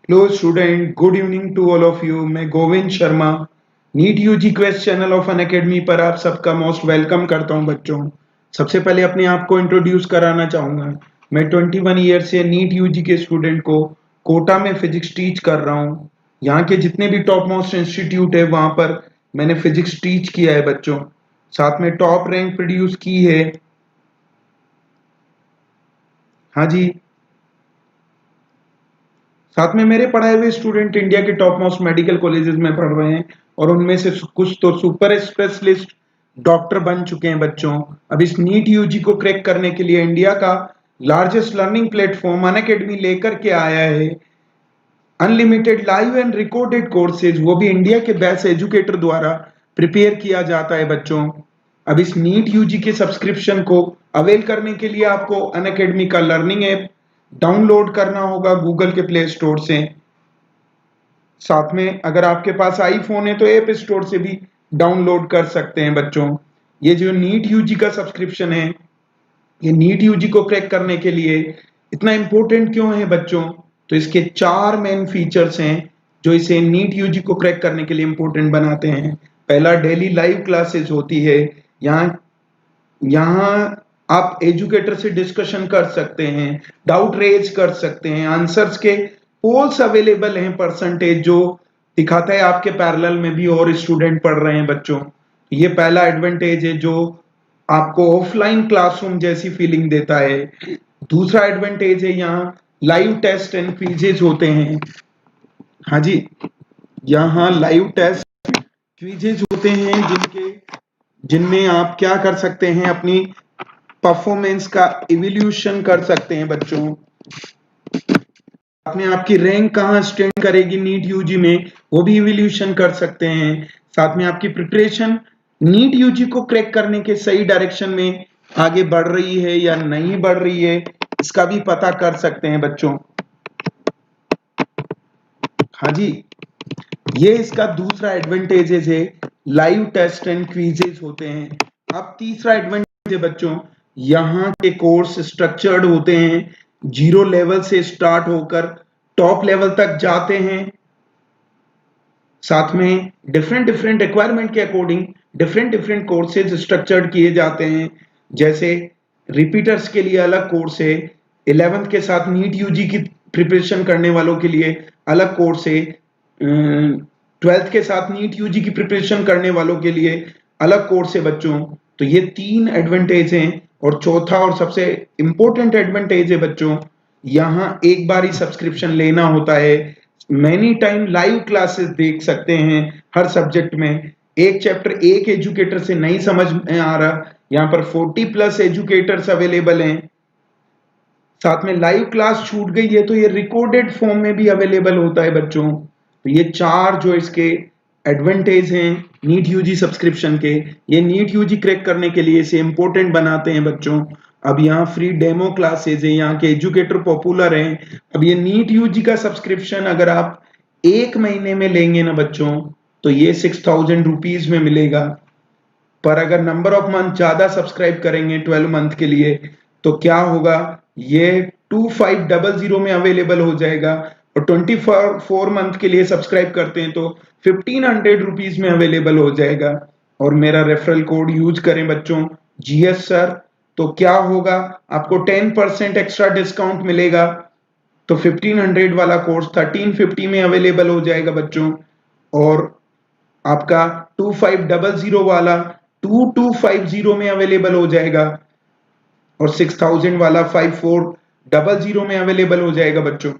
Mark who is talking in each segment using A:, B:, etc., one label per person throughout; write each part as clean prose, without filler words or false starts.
A: Hello student, good evening to all of you. मैं Govind Sharma NEET UG quest channel of Unacademy पर आप सबका most welcome करता हूं बच्चों। सबसे पहले अपने आप को इंट्रोड्यूस कराना चाहूंगा। मैं 21 ईयर से नीट यूजी के स्टूडेंट को कोटा में फिजिक्स टीच कर रहा हूं। यहाँ के जितने भी टॉप मोस्ट इंस्टीट्यूट है वहां पर मैंने फिजिक्स टीच किया है बच्चों। साथ में टॉप रैंक प्रोड्यूस की है। हाँ जी, साथ में मेरे पढ़ाए हुए स्टूडेंट इंडिया के टॉप मोस्ट मेडिकल कॉलेजेस में पढ़ रहे हैं और उनमें से कुछ तो सुपर स्पेशलिस्ट डॉक्टर बन चुके हैं बच्चों। अब इस नीट यूजी को क्रैक करने के लिए इंडिया का लार्जेस्ट लर्निंग प्लेटफॉर्म अनअकैडमी लेकर के आया है unlimited live and recorded courses, वो भी इंडिया के बेस्ट एजुकेटर द्वारा प्रिपेयर किया जाता है बच्चों। अब इस नीट यूजी के सब्सक्रिप्शन को अवेल करने के लिए आपको अनअकैडमी का लर्निंग ऐप डाउनलोड करना होगा गूगल के प्ले स्टोर से। साथ में अगर आपके पास आईफोन है तो ऐप स्टोर से भी डाउनलोड कर सकते हैं बच्चों। ये जो नीट यूजी का सब्सक्रिप्शन है, ये नीट यूजी को क्रैक करने के लिए इतना इंपॉर्टेंट क्यों है बच्चों? तो इसके चार मेन फीचर्स हैं जो इसे नीट यूजी को क्रैक करने के लिए इंपॉर्टेंट बनाते हैं। पहला, डेली लाइव क्लासेस होती है। यहाँ यहाँ आप एजुकेटर से डिस्कशन कर सकते हैं, डाउट रेज कर सकते हैं, आंसर्स के पोल्स अवेलेबल हैं परसेंटेज जो दिखाता है आपके पैरेलल में भी और स्टूडेंट पढ़ रहे हैं बच्चों। ये पहला एडवांटेज है जो आपको ऑफलाइन क्लासरूम जैसी फीलिंग देता है। दूसरा एडवांटेज है यहाँ लाइव टेस्ट एंड क्विजेज होते हैं। हाँ जी, यहाँ लाइव टेस्ट क्विजेज होते हैं जिनमें आप क्या कर सकते हैं, अपनी परफॉर्मेंस का इवोल्यूशन कर सकते हैं बच्चों। आपने आपकी रैंक कहाँ स्टैंड करेगी नीट यूजी में वो भी इवोल्यूशन कर सकते हैं। साथ में आपकी प्रिपरेशन नीट यूजी को क्रैक करने के सही डायरेक्शन में आगे बढ़ रही है या नहीं बढ़ रही है इसका भी पता कर सकते हैं बच्चों। हाँ जी, ये इसका दूसरा एडवांटेज है, लाइव टेस्ट एंड क्विजेज होते हैं। अब तीसरा एडवांटेज है बच्चों, यहाँ के कोर्स स्ट्रक्चर्ड होते हैं, जीरो लेवल से स्टार्ट होकर टॉप लेवल तक जाते हैं। साथ में डिफरेंट डिफरेंट रिक्वायरमेंट के according different different courses structured किए जाते हैं। जैसे रिपीटर्स के लिए अलग कोर्स है, 11th के साथ नीट यूजी की प्रिपरेशन करने वालों के लिए अलग कोर्स है, 12th के साथ नीट यूजी की प्रिपरेशन करने वालों के लिए अलग कोर्स है बच्चों। तो ये तीन एडवांटेज हैं। और चौथा और सबसे इंपॉर्टेंट एडवांटेज है बच्चों, यहाँ एक बार ही सब्सक्रिप्शन लेना होता है। मैनी टाइम लाइव क्लासेस देख सकते हैं हर सब्जेक्ट में। एक चैप्टर एक एजुकेटर से नहीं समझ में आ रहा, यहाँ पर 40+ एजुकेटर्स अवेलेबल हैं। साथ में लाइव क्लास छूट गई है तो ये रिकॉर्डेड फॉर्म में भी अवेलेबल होता है बच्चों। तो ये चार जो इसके एडवांटेज हैं नीट यूजी सब्सक्रिप्शन के, ये नीट यूजी क्रैक करने के लिए इसे इंपॉर्टेंट बनाते हैं बच्चों। अब यहाँ फ्री डेमो क्लासेज है, यहाँ के एजुकेटर पॉपुलर हैं। अब ये नीट यूजी का सब्सक्रिप्शन अगर आप एक महीने में लेंगे ना बच्चों तो ये 6000 रुपीज में मिलेगा। पर अगर नंबर ऑफ मंथ ज्यादा सब्सक्राइब करेंगे 12 मंथ के लिए तो क्या होगा, ये 2500 में अवेलेबल हो जाएगा। और 24 मंथ के लिए सब्सक्राइब करते हैं तो 1500 रुपीज में अवेलेबल हो जाएगा। और मेरा रेफरल कोड यूज करें बच्चों, जीएस सर, तो क्या होगा, आपको 10% एक्स्ट्रा डिस्काउंट मिलेगा। तो 1500 वाला कोर्स 1350 में अवेलेबल हो जाएगा बच्चों। और आपका 2500 वाला 2250 में अवेलेबल हो जाएगा। और 6000 वाला 5400 में अवेलेबल हो जाएगा बच्चों।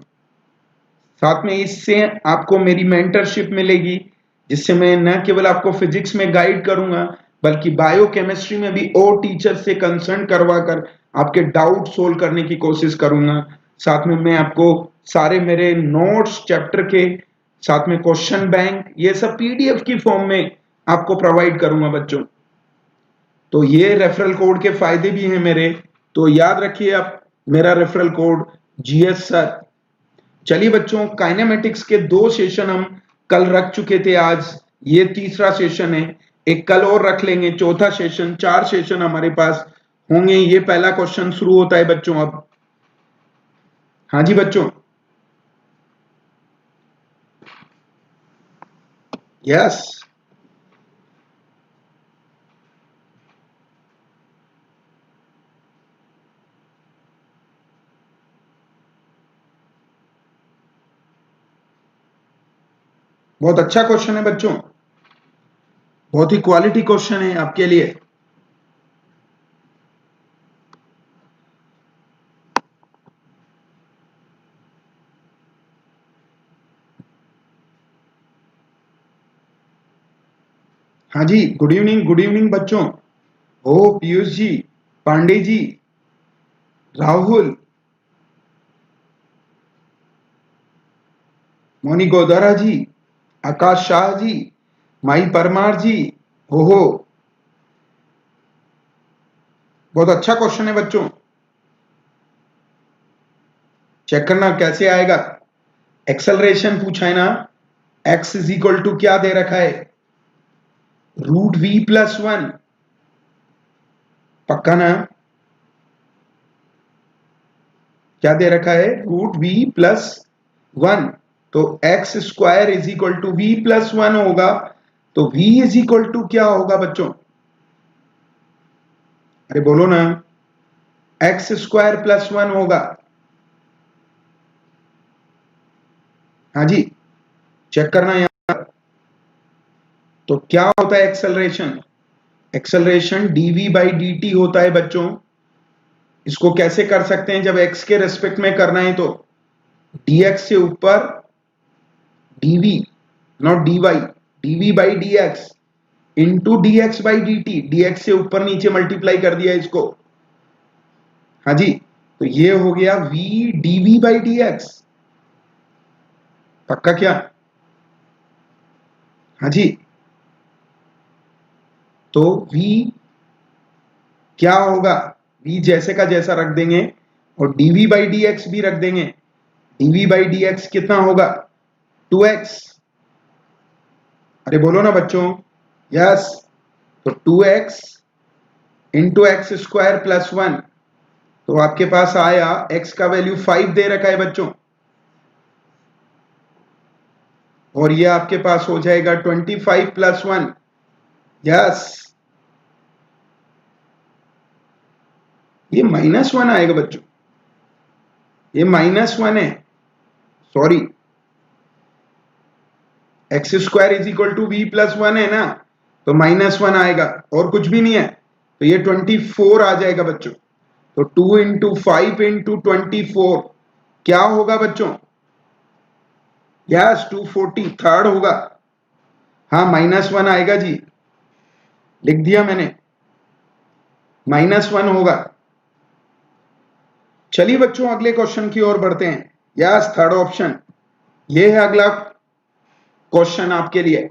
A: साथ में इससे आपको मेरी मेंटरशिप मिलेगी जिससे मैं न केवल आपको फिजिक्स में गाइड करूंगा बल्कि बायोकेमिस्ट्री में भी और टीचर से कंसल्ट करवा कर आपके डाउट सोल्व करने की कोशिश करूंगा। साथ में मैं आपको सारे मेरे नोट्स चैप्टर के, साथ में क्वेश्चन बैंक, ये सब पीडीएफ की फॉर्म में आपको प्रोवाइड करूंगा बच्चों। तो ये रेफरल कोड के फायदे भी हैं मेरे, तो याद रखिए आप मेरा रेफरल कोड जीएस सर। चलिए बच्चों, काइनेमेटिक्स के 2 सेशन हम कल रख चुके थे, आज ये तीसरा सेशन है, एक कल और रख लेंगे, चौथा सेशन, 4 सेशन हमारे पास होंगे। ये पहला क्वेश्चन शुरू होता है बच्चों अब। हाँ जी बच्चों, यस, बहुत अच्छा क्वेश्चन है बच्चों, बहुत ही क्वालिटी क्वेश्चन है आपके लिए। हाँ जी, गुड इवनिंग बच्चों। ओ पीयूष जी, पांडे जी, राहुल, मोनी गोदारा जी, आकाश शाह जी, माई परमार जी, ओहो, बहुत अच्छा क्वेश्चन है बच्चों। चेक करना कैसे आएगा। एक्सेलरेशन पूछा है ना, x इज इक्वल टू क्या दे रखा है, √v+1, पक्का ना, क्या दे रखा है, √v+1, तो x square is equal to v+1 होगा। तो v इज इक्वल टू क्या होगा बच्चों, अरे बोलो ना, x² + 1 होगा। हाँ जी, चेक करना यहाँ। तो क्या होता है एक्सेलरेशन, एक्सेलरेशन dv/dt होता है बच्चों। इसको कैसे कर सकते हैं, जब x के रेस्पेक्ट में करना है तो dx से ऊपर dv, not dy, dv/dx into dx/dt, dx से ऊपर नीचे मल्टीप्लाई कर दिया इसको। हाँ जी, तो ये हो गया v dv/dx, पक्का क्या। हाँ जी, तो v क्या होगा, v जैसे का जैसा रख देंगे और dv/dx भी रख देंगे। dv/dx कितना होगा, 2x, अरे बोलो ना बच्चों, यस, तो 2x इंटू x² + 1, तो आपके पास आया, x का वैल्यू 5 दे रखा है बच्चों, और ये आपके पास हो जाएगा 25+1, यस, ये -1 आएगा बच्चों, ये -1 है, sorry, x² is equal to v+1 है ना, तो -1 आएगा और कुछ भी नहीं है, तो ये 24 आ जाएगा बच्चों। तो 2 इंटू 5 इंटू 24 क्या होगा बच्चों, यस 240, थर्ड होगा। हाँ -1 आएगा जी, लिख दिया मैंने, -1 होगा। चलिए बच्चों, अगले क्वेश्चन की ओर बढ़ते हैं। यस, थर्ड ऑप्शन, ये है अगला क्वेश्चन आपके लिए।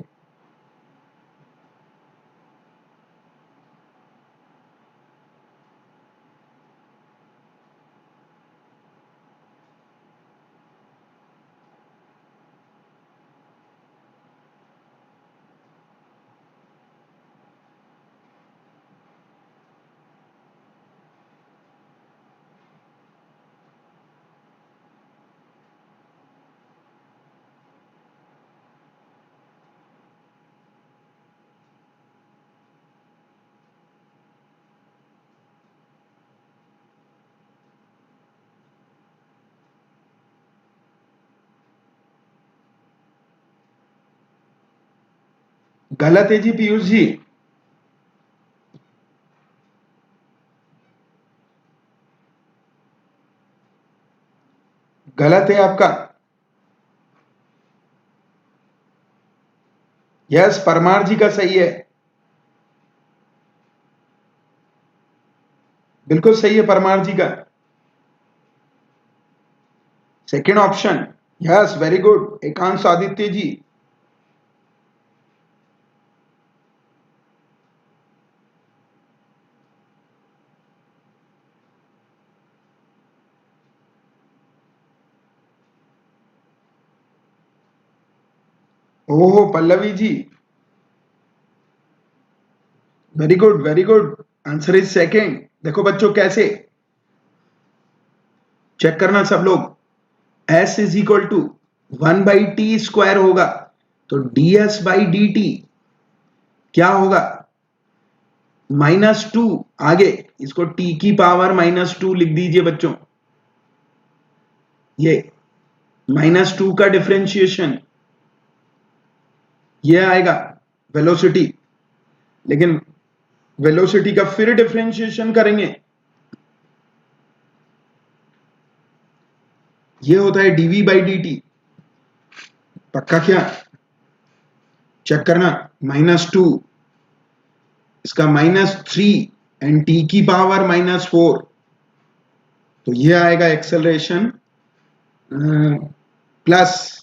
A: गलत है जी पीयूष जी, गलत है आपका। यस, परमार जी का सही है, बिल्कुल सही है परमार जी का, second option, yes very good Ekansh Aditya ji. ओहो Pallavi ji, very good very good, answer is second. देखो बच्चों कैसे, चेक करना सब लोग। S is equal to 1/t² होगा, तो ds/dt क्या होगा, -2, आगे इसको t की पावर -2 लिख दीजिए बच्चों, ये -2 का डिफरेंशिएशन ये आएगा वेलोसिटी। लेकिन वेलोसिटी का फिर डिफरेंशिएशन करेंगे, ये होता है dv/dt। पक्का क्या, चेक करना, -2, इसका -3 एंड t की पावर -4, तो ये आएगा एक्सेलरेशन प्लस,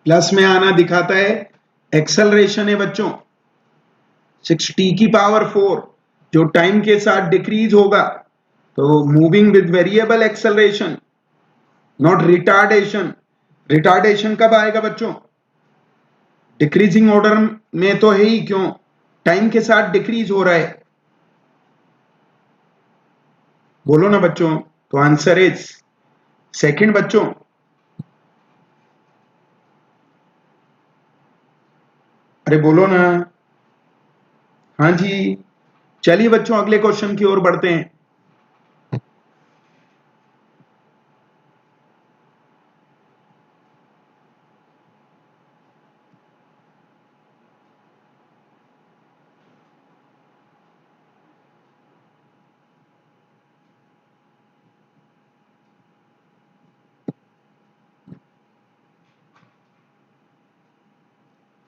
A: प्लस में आना दिखाता है एक्सेलरेशन है बच्चों 6t की पावर 4, जो टाइम के साथ डिक्रीज होगा, तो moving with variable acceleration, not retardation. Retardation कब आएगा बच्चों, डिक्रीजिंग ऑर्डर में तो है ही, क्यों, टाइम के साथ डिक्रीज हो रहा है। बोलो ना बच्चों, तो आंसर इज सेकंड बच्चों। अरे बोलो ना, हाँ जी। चलिए बच्चों अगले क्वेश्चन की ओर बढ़ते हैं।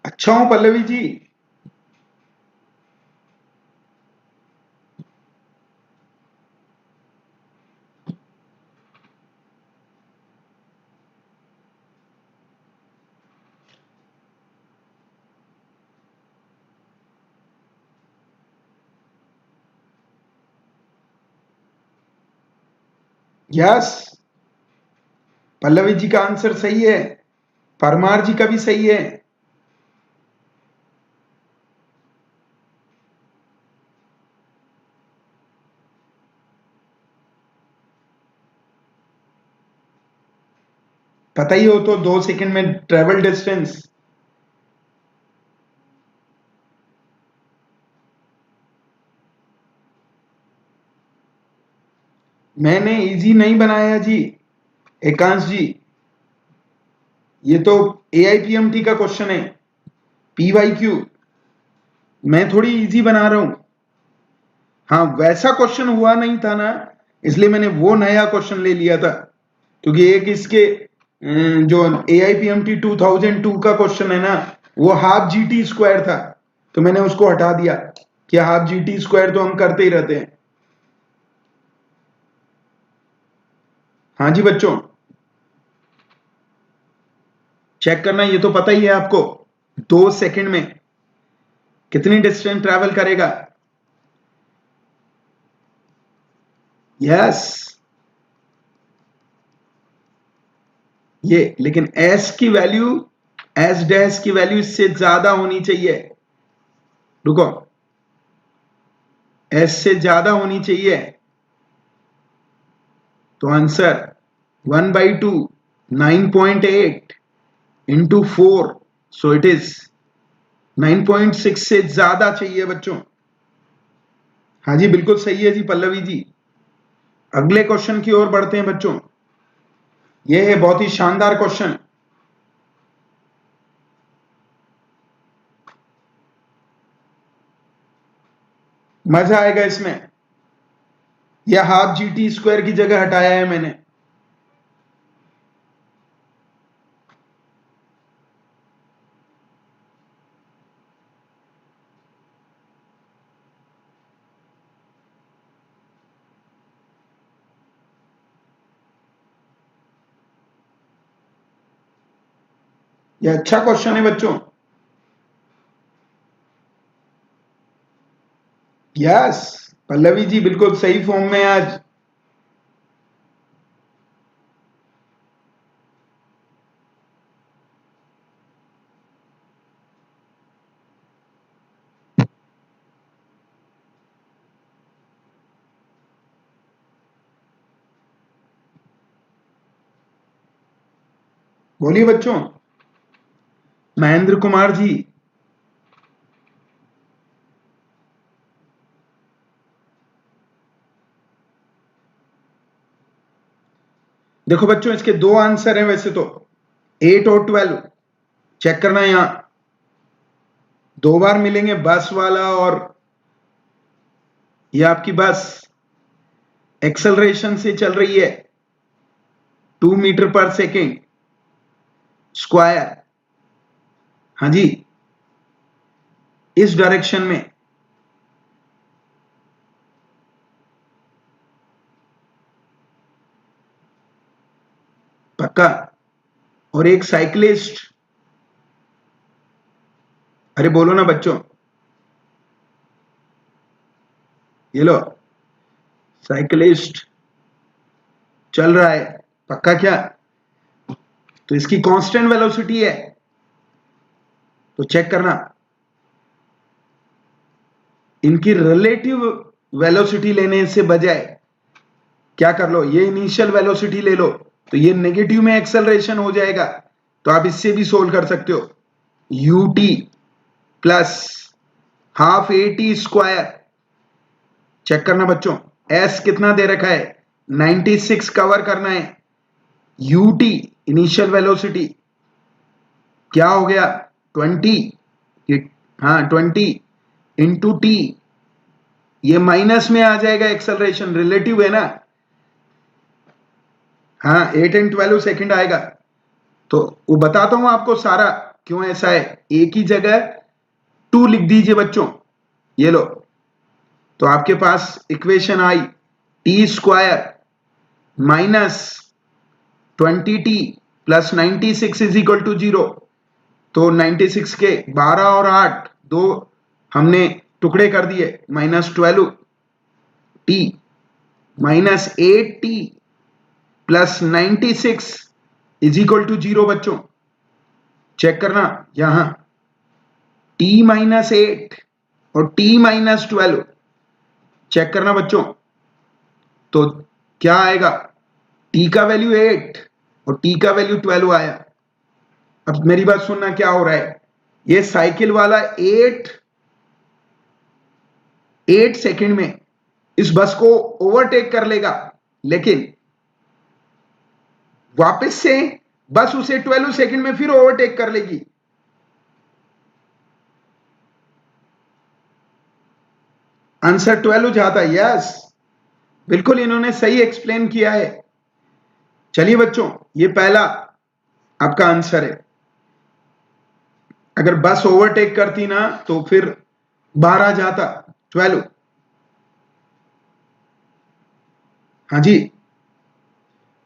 A: अच्छा हूं पल्लवी जी। यस, पल्लवी जी का आंसर सही है, परमार जी का भी सही है। पता ही हो तो 2 सेकंड में ट्रेवल डिस्टेंस। मैंने इजी नहीं बनाया जी, एकांश जी, ये तो AIPMT का क्वेश्चन है, PYQ, मैं थोड़ी इजी बना रहा हूं। हाँ वैसा क्वेश्चन हुआ नहीं था ना, इसलिए मैंने वो नया क्वेश्चन ले लिया था, क्योंकि एक इसके जो AIPMT 2002 का क्वेश्चन है ना, वो ½ GT² था, तो मैंने उसको हटा दिया कि ½ GT² तो हम करते ही रहते हैं। हाँ जी बच्चों, चेक करना, ये तो पता ही है आपको, 2 सेकंड में कितनी डिस्टेंस ट्रेवल करेगा। यस, ये लेकिन एस डैश की वैल्यू इससे ज्यादा होनी चाहिए, रुको, एस से ज्यादा होनी चाहिए, तो answer 1/2 9.8 into 4, so it is 9.6 से ज्यादा चाहिए बच्चों। हाँ जी बिल्कुल सही है जी पल्लवी जी। अगले क्वेश्चन की ओर बढ़ते हैं बच्चों, यह है बहुत ही शानदार क्वेश्चन। मजा आएगा इसमें, यह ½ GT² की जगह हटाया है मैंने। ये अच्छा क्वेश्चन है बच्चों। यस, पल्लवी जी बिल्कुल सही फॉर्म में आज। बोलिए बच्चों। महेंद्र कुमार जी। देखो बच्चों, इसके दो आंसर हैं वैसे तो, 8 और 12। चेक करना है यहां, दो बार मिलेंगे, बस वाला और ये आपकी बस एक्सेलरेशन से चल रही है 2 मीटर पर सेकेंड स्क्वायर। हाँ जी, इस डायरेक्शन में। पक्का। और एक साइकिलिस्ट, अरे बोलो ना बच्चों, ये लो, साइकिलिस्ट चल रहा है। पक्का क्या? तो इसकी कांस्टेंट वेलोसिटी है, तो चेक करना। इनकी रिलेटिव वेलोसिटी लेने से बजाय क्या कर लो, ये इनिशियल वेलोसिटी ले लो, तो ये नेगेटिव में एक्सेलरेशन हो जाएगा। तो आप इससे भी सोल्व कर सकते हो, ut plus half A T square. Check करना बच्चों, s कितना दे रखा है, 96 कवर करना है। ut इनिशियल वेलोसिटी क्या हो गया, 20। हाँ 20 इंटू टी, ये माइनस में आ जाएगा, एक्सेलरेशन रिलेटिव है ना। हाँ 8 and 12 सेकेंड आएगा। तो वो बताता हूं आपको सारा क्यों ऐसा है। एक ही जगह 2 लिख दीजिए बच्चों, ये लो। तो आपके पास इक्वेशन आई, T square minus 20t plus 96 is equal to 0। तो 96 के 12 और 8 दो हमने टुकड़े कर दिए, -12t minus 8t plus 96 is equal to 0 बच्चों। चेक करना यहां, t -8 और t -12। चेक करना बच्चों, तो क्या आएगा, t का वैल्यू 8 और t का वैल्यू 12 आया। अब मेरी बात सुनना, क्या हो रहा है, ये साइकिल वाला 8 सेकंड में इस बस को ओवरटेक कर लेगा, लेकिन वापस से बस उसे 12 सेकंड में फिर ओवरटेक कर लेगी। आंसर 12 जाता है। यस, बिल्कुल इन्होंने सही एक्सप्लेन किया है। चलिए बच्चों, ये पहला आपका आंसर है। अगर बस ओवरटेक करती ना तो फिर 12 जाता, 12। हाँ जी।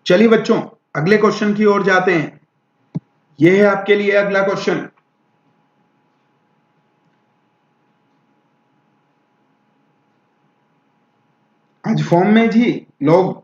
A: चलिए बच्चों, अगले क्वेश्चन की ओर जाते हैं। यह है आपके लिए अगला क्वेश्चन। आज फॉर्म में जी लोग।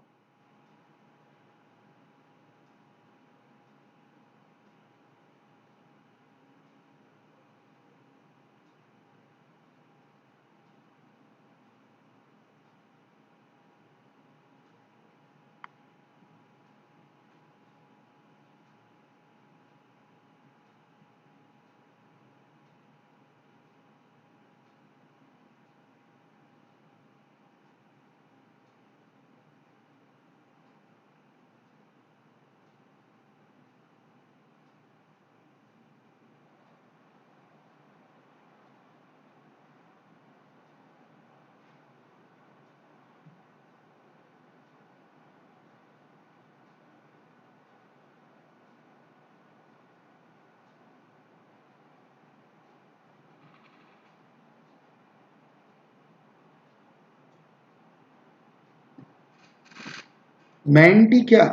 A: मैंटी क्या,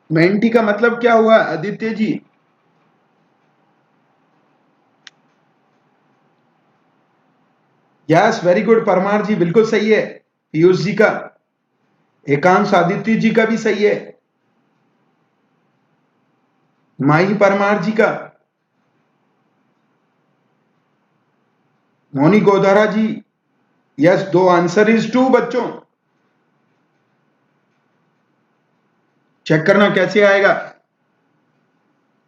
A: मैंटी का मतलब क्या हुआ Aditya ji? Yes very good Parmar जी, बिल्कुल सही है। पीयूष जी का, एकांश आदित्य जी का भी सही है, माही परमार जी का, मोनी गोधारा जी। यस, दो आंसर इज टू बच्चों। चेक करना कैसे आएगा,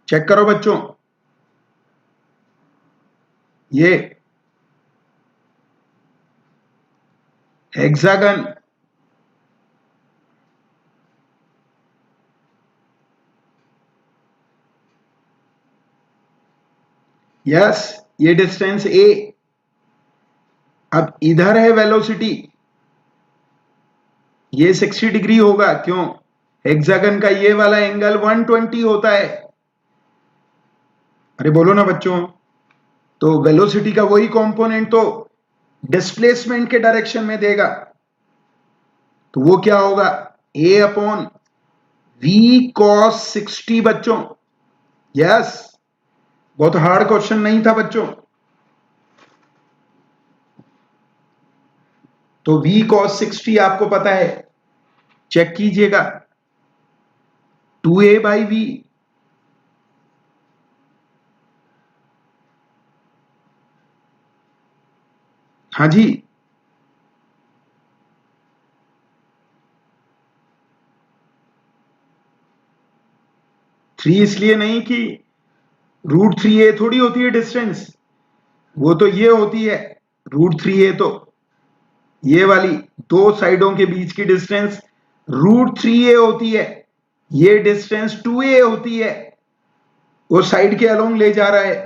A: चेक करो बच्चों। ये हेक्सागन, यस, ये डिस्टेंस ए। अब इधर है वेलोसिटी, ये 60 डिग्री होगा, क्यों? हेक्सागन का ये वाला एंगल 120 होता है। अरे बोलो ना बच्चों, तो वेलोसिटी का वही कंपोनेंट तो डिस्प्लेसमेंट के डायरेक्शन में देगा, तो वो क्या होगा? ए अपॉन वी कॉस 60 बच्चों। यस, बहुत हार्ड क्वेश्चन नहीं था बच्चों। तो वी कॉस 60 आपको पता है, चेक कीजिएगा, 2a बाई वी। हाँ जी, 3 इसलिए नहीं कि √3a थोड़ी होती है डिस्टेंस, वो तो ये होती है √3a, तो ये वाली दो साइडों के बीच की डिस्टेंस √3a होती है, ये डिस्टेंस 2a होती है, वो साइड के अलोंग ले जा रहा है।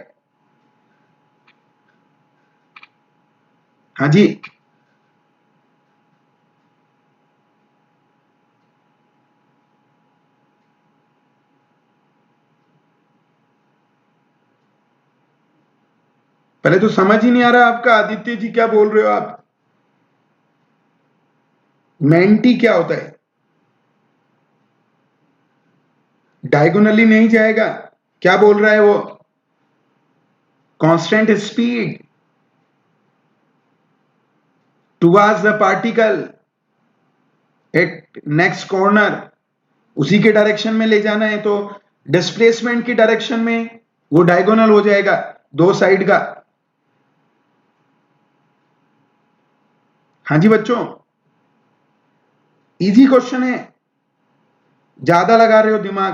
A: हाँ जी, पहले तो समझ ही नहीं आ रहा आपका, आदित्य जी क्या बोल रहे हो आप? मेंटी क्या होता है? डायगोनली नहीं जाएगा, क्या बोल रहा है वो? Constant speed towards the particle at next corner, उसी के डायरेक्शन में ले जाना है, तो डिस्प्लेसमेंट की डायरेक्शन में वो डायगोनल हो जाएगा दो साइड का। हाँ जी बच्चों, इजी क्वेश्चन है, ज्यादा लगा रहे हो दिमाग।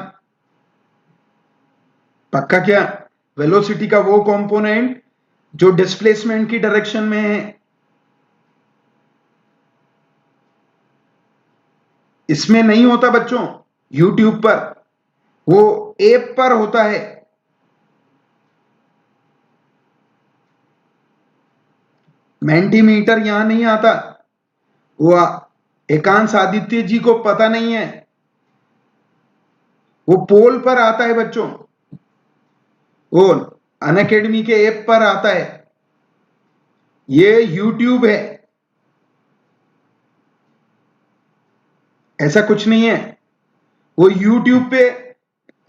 A: पक्का क्या? वेलोसिटी का वो कंपोनेंट जो डिस्प्लेसमेंट की डायरेक्शन में है, इसमें नहीं होता बच्चों, यूट्यूब पर, वो ऐप पर होता है। मेंटीमीटर यहां नहीं आता, वो एकांश आदित्य जी को पता नहीं है, वो पोल पर आता है बच्चों, वो अनअकैडमी के ऐप पर आता है, ये यूट्यूब है, ऐसा कुछ नहीं है। वो यूट्यूब पे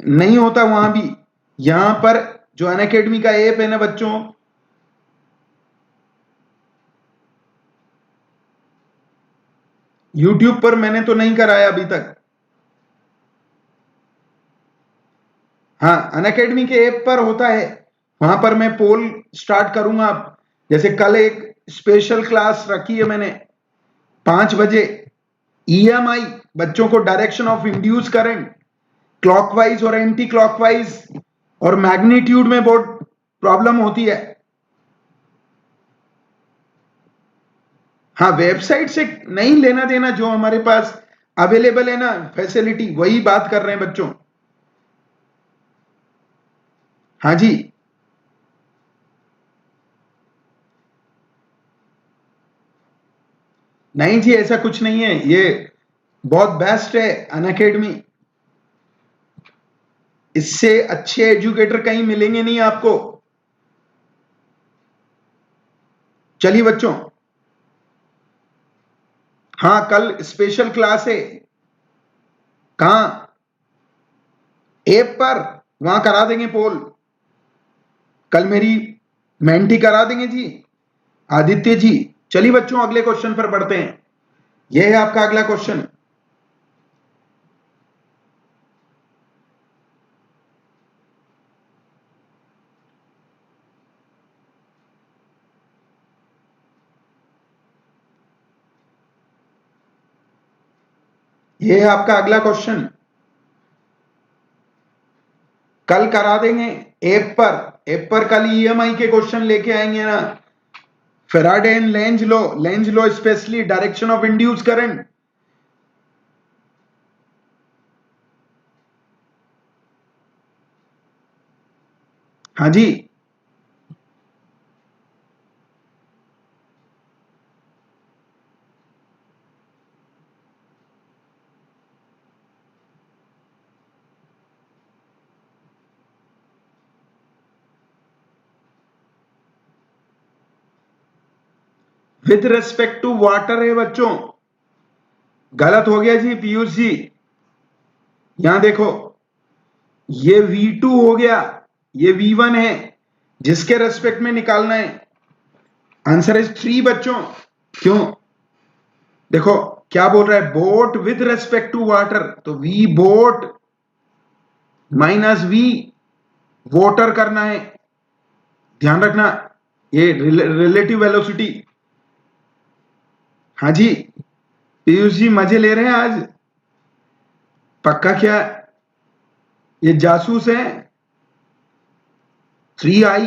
A: नहीं होता वहां भी, यहां पर जो अनअकैडमी का ऐप है ना बच्चों, यूट्यूब पर मैंने तो नहीं कराया अभी तक। हाँ, अनअकैडमी के ऐप पर होता है, वहां पर मैं पोल स्टार्ट करूंगा। जैसे कल एक स्पेशल क्लास रखी है मैंने 5 बजे, ईएमआई, बच्चों को direction of induce current, clockwise और एंटी क्लॉकवाइज और मैग्नीट्यूड में बहुत प्रॉब्लम होती है। हाँ, वेबसाइट से नहीं लेना देना, जो हमारे पास अवेलेबल है ना फैसिलिटी, वही बात कर रहे हैं बच्चों। हाँ जी, नहीं जी, ऐसा कुछ नहीं है, ये बहुत बेस्ट है अनअकैडमी, इससे अच्छे एजुकेटर कहीं मिलेंगे नहीं आपको। चलिए बच्चों, हाँ कल स्पेशल क्लास है, कहाँ? ऐप पर, वहां करा देंगे पोल, कल मेरी मेंटी करा देंगे जी। आदित्य जी। चलिए बच्चों अगले क्वेश्चन पर बढ़ते हैं। यह है आपका अगला क्वेश्चन। यह है आपका अगला क्वेश्चन। कल करा देंगे ऐप पर कल ईएमआई के क्वेश्चन लेके आएंगे ना। Faraday and Lenz law specially direction of induce current. हाँ जी, विद रेस्पेक्ट टू वाटर है बच्चों। गलत हो गया जी पीयूष जी। यहां देखो, ये V2 हो गया, ये V1 है, जिसके रेस्पेक्ट में निकालना है। आंसर इज 3 बच्चों। क्यों? देखो क्या बोल रहा है, boat with respect to water, तो V boat minus V water करना है। ध्यान रखना, ये रिलेटिव वेलोसिटी। हाँ जी, पीयूष जी मजे ले रहे हैं आज। पक्का क्या? ये जासूस है। 3I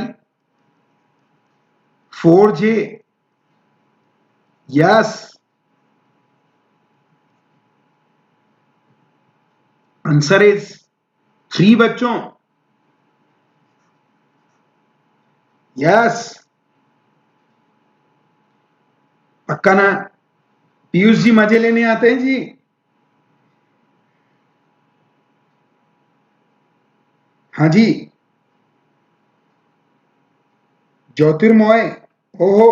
A: 4J। Yes, answer is 3 बच्चों। यस, पक्का ना? पीयूष जी मजे लेने आते हैं जी। हाँ जी, ज्योतिर्मय। ओहो,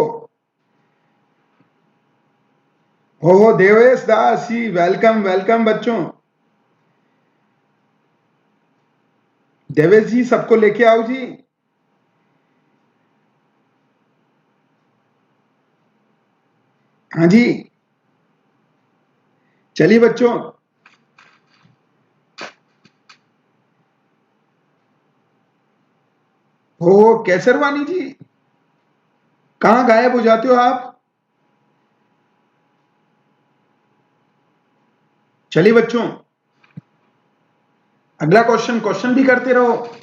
A: ओहो देवेश दास जी, वेलकम वेलकम बच्चों। देवेश जी सबको लेके आओ जी। हाँ जी, चलिए बच्चों। ओहो कैसरवानी जी, कहाँ गायब हो जाते हो आप? चलिए बच्चों, अगला क्वेश्चन, क्वेश्चन भी करते रहो।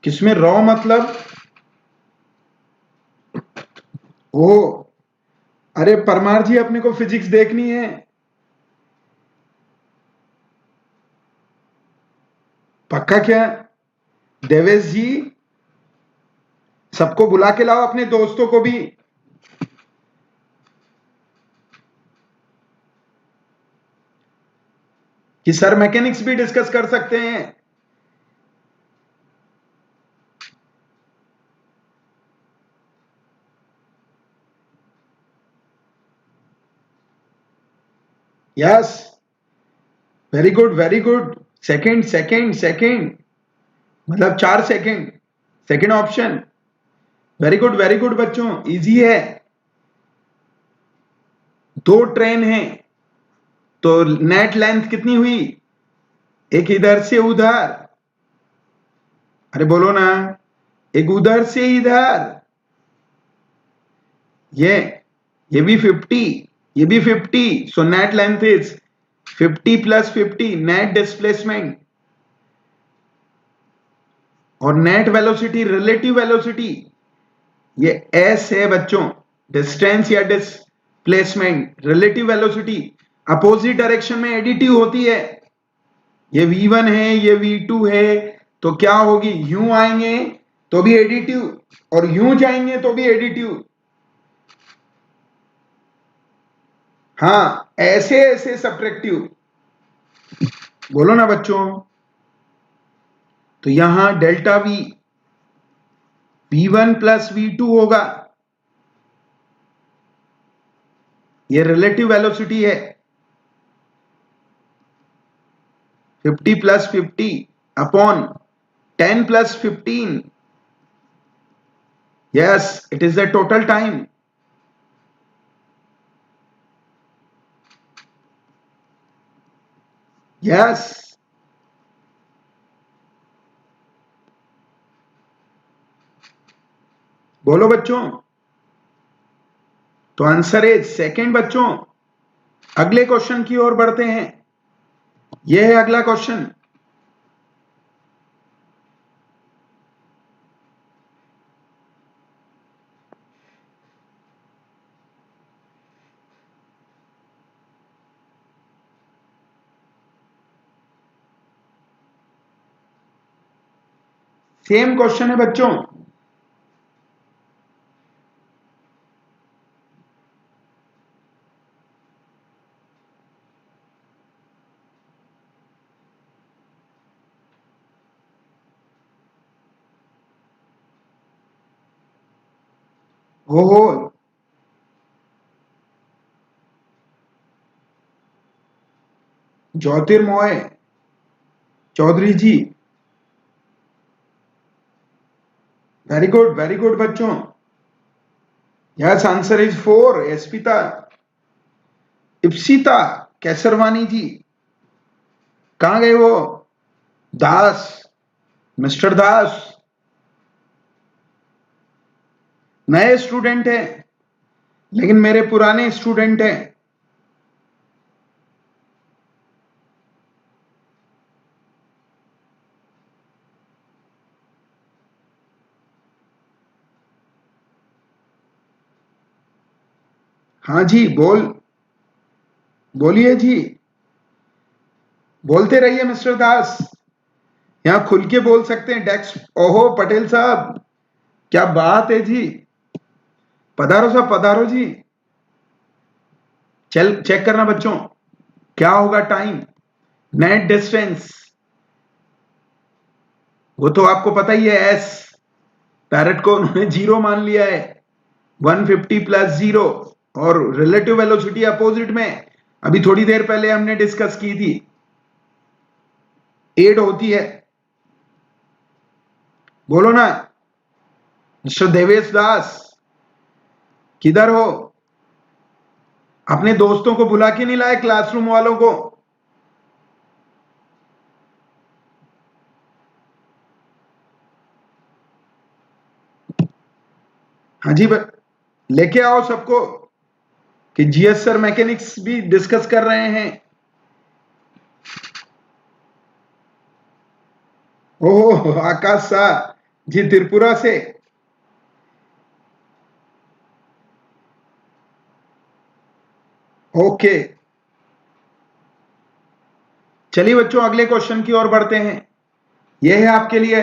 A: किसमें रॉ मतलब? ओ, अरे परमार जी अपने को फिजिक्स देखनी है। पक्का क्या? देवेश जी, सबको बुला के लाओ, अपने दोस्तों को भी। कि सर मैकेनिक्स भी डिस्कस कर सकते हैं। Yes, very good very good. Second second second, मतलब 4 second, second option. Very good बच्चों, इजी है। 2 ट्रेन है, तो नेट लेंथ कितनी हुई? एक इधर से उधर, अरे बोलो ना, एक उधर से इधर। ये ये भी 50, ये भी 50, so net length is 50 plus 50, net displacement. और नेट वेलोसिटी, रिलेटिव वेलोसिटी, ये एस है बच्चों। डिस्टेंस या displacement, relative velocity opposite direction में एडिटिव होती है। ये V1 है, ये V2 है, तो क्या होगी? यूं आएंगे तो भी एडिटिव, और यूं जाएंगे तो भी एडिटिव। हाँ, ऐसे ऐसे सब्ट्रैक्टिव। बोलो ना बच्चों। तो यहां delta V V1 plus V2 होगा। ये रिलेटिव वेलोसिटी है। 50 plus 50 upon 10 plus 15. Yes, it is the total time. Yes. बोलो बच्चों। तो आंसर इज सेकंड बच्चों। अगले क्वेश्चन की ओर बढ़ते हैं। यह है अगला क्वेश्चन। सेम क्वेश्चन है बच्चों। हो ज्योतिर्मय चौधरी जी, वेरी गुड बच्चों। यस, आंसर इज 4 एस्पिता इप्सिता कैसरवानी जी। कहां गए वो? दास, मिस्टर दास नए स्टूडेंट हैं, लेकिन मेरे पुराने स्टूडेंट हैं। हाँ जी, बोलिए जी, बोलते रहिए मिस्टर दास। यहां खुल के बोल सकते हैं डेस्क। ओहो पटेल साहब, क्या बात है जी। पधारो साहब, पधारो जी। चल चेक करना बच्चों, क्या होगा टाइम, नेट डिस्टेंस। वो तो आपको पता ही है, एस पैरेट को उन्होंने 0 मान लिया है। 150 प्लस 0 और रिलेटिव वेलोसिटी अपोजिट में अभी थोड़ी देर पहले हमने डिस्कस की थी, 8 होती है। बोलो ना मिस्टर देवेश दास, किधर हो? अपने दोस्तों को बुला के नहीं लाए, क्लासरूम वालों को? हाँ जी, लेके आओ सबको कि जीएस सर मैकेनिक्स भी डिस्कस कर रहे हैं। ओह आकाश शाह जी, त्रिपुरा से। ओके, चलिए बच्चों अगले क्वेश्चन की ओर बढ़ते हैं। यह है आपके लिए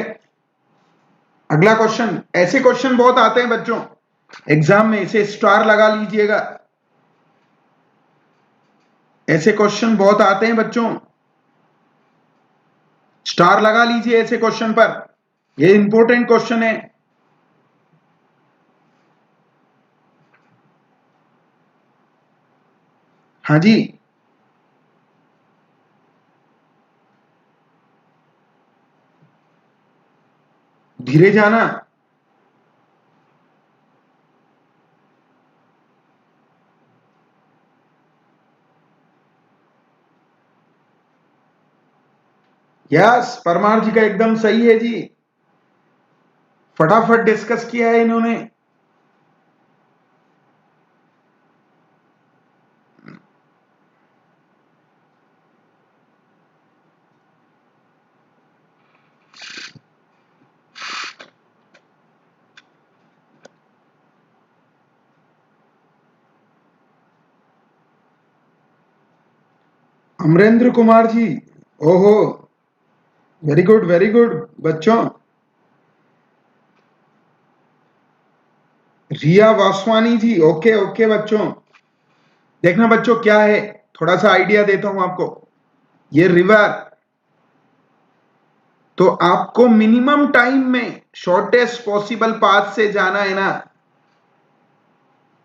A: अगला क्वेश्चन। ऐसे क्वेश्चन बहुत आते हैं बच्चों एग्जाम में, इसे स्टार लगा लीजिएगा। ऐसे क्वेश्चन बहुत आते हैं बच्चों, स्टार लगा लीजिए ऐसे क्वेश्चन पर, यह इंपॉर्टेंट क्वेश्चन है। हाँ जी, धीरे जाना। यस, परमार जी का एकदम सही है जी, फटाफट डिस्कस किया है इन्होंने। अमरेंद्र कुमार जी, ओहो वेरी गुड बच्चों। रिया वासवानी जी, ओके ओके बच्चों। देखना बच्चों क्या है, थोड़ा सा आइडिया देता हूं आपको। ये रिवर, तो आपको मिनिमम टाइम में शॉर्टेस्ट पॉसिबल पाथ से जाना है ना,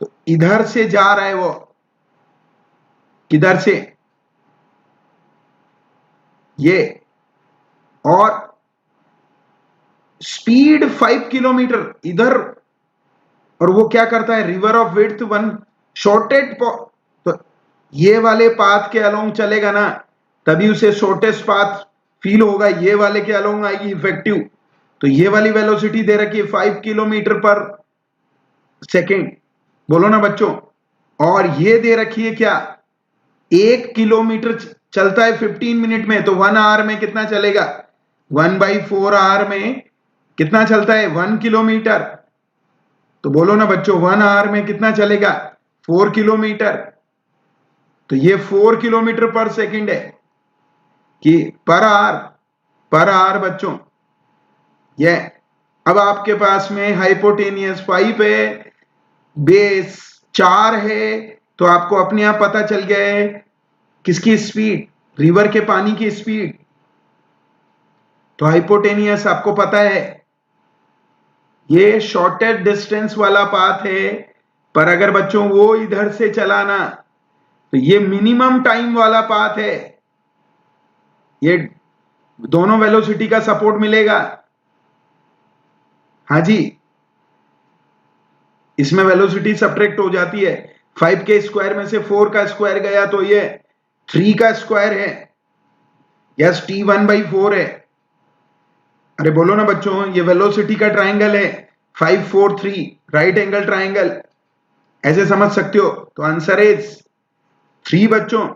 A: तो इधर से जा रहा है वो, किधर से? ये, और स्पीड 5 किलोमीटर इधर, और वो क्या करता है, river of width one shorted, तो ये वाले पाथ के अलोंग चलेगा ना, तभी उसे शॉर्टेस्ट पाथ फील होगा, ये वाले के अलोंग आएगी इफेक्टिव। तो ये वाली वेलोसिटी दे रखी है 5 किलोमीटर पर सेकेंड, बोलो ना बच्चों। और ये दे रखी है क्या, 1 किलोमीटर चलता है 15 मिनट में, तो 1 आवर में कितना चलेगा, 1/4 आवर में कितना चलता है, 1 किलोमीटर। तो बोलो ना बच्चों, 1 आवर में कितना चलेगा, 4 किलोमीटर। तो ये 4 किलोमीटर पर सेकेंड है कि पर आवर बच्चों। ये अब आपके पास में हाइपोटेनियस 5 है, बेस 4 है, तो आपको अपने आप पता चल गया है किसकी स्पीड, रिवर के पानी की स्पीड। तो हाइपोटेनियस आपको पता है ये शॉर्टेस्ट डिस्टेंस वाला पाथ है, पर अगर बच्चों वो इधर से चलाना तो ये मिनिमम टाइम वाला पाथ है, ये दोनों वेलोसिटी का सपोर्ट मिलेगा। हाँ जी, इसमें वेलोसिटी सब्ट्रैक्ट हो जाती है, 5 के स्क्वायर में से 4 का स्क्वायर गया तो ये 3 का स्क्वायर है, यस T1/4 है। अरे बोलो ना बच्चों, ये वेलोसिटी का ट्राइंगल है 5 4 3, राइट एंगल ट्राइंगल, ऐसे समझ सकते हो। तो आंसर इज 3 बच्चों।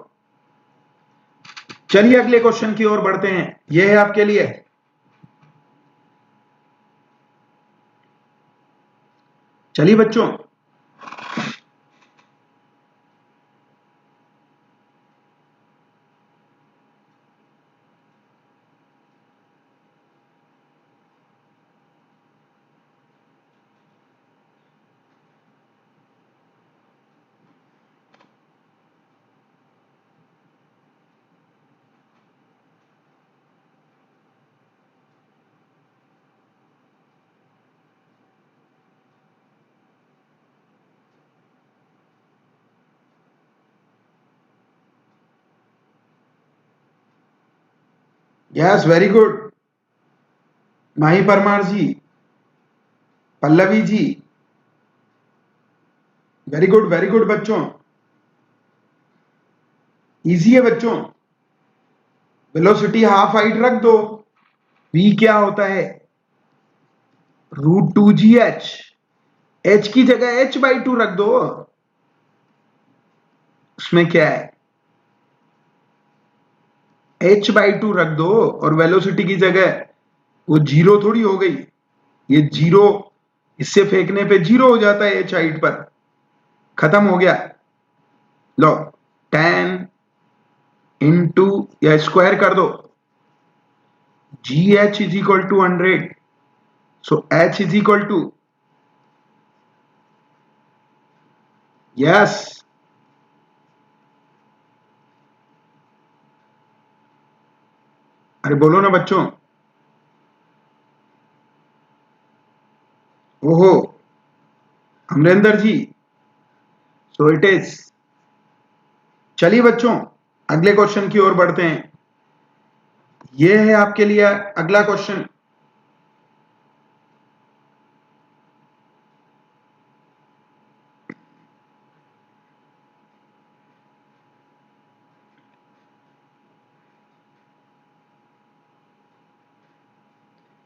A: चलिए अगले क्वेश्चन की ओर बढ़ते हैं, यह है आपके लिए, चलिए बच्चों। यस वेरी गुड, माही परमार जी, पल्लवी जी, वेरी गुड बच्चों, इजी है बच्चों। वेलोसिटी हाफ हाइट रख दो, v क्या होता है, √2gh, h की जगह h/2 रख दो, उसमें क्या है, h/2 रख दो, और वेलोसिटी की जगह वो जीरो थोड़ी हो गई, ये जीरो इससे फेंकने पे जीरो हो जाता है h हाइट पर, खत्म हो गया। लो 10 इंटू या स्क्वायर कर दो, gh is equal to 100, so h is equal to, yes, अरे बोलो ना बच्चों, ओहो Amarinder ji, so it is. चलिए बच्चों अगले क्वेश्चन की ओर बढ़ते हैं, यह है आपके लिए अगला क्वेश्चन।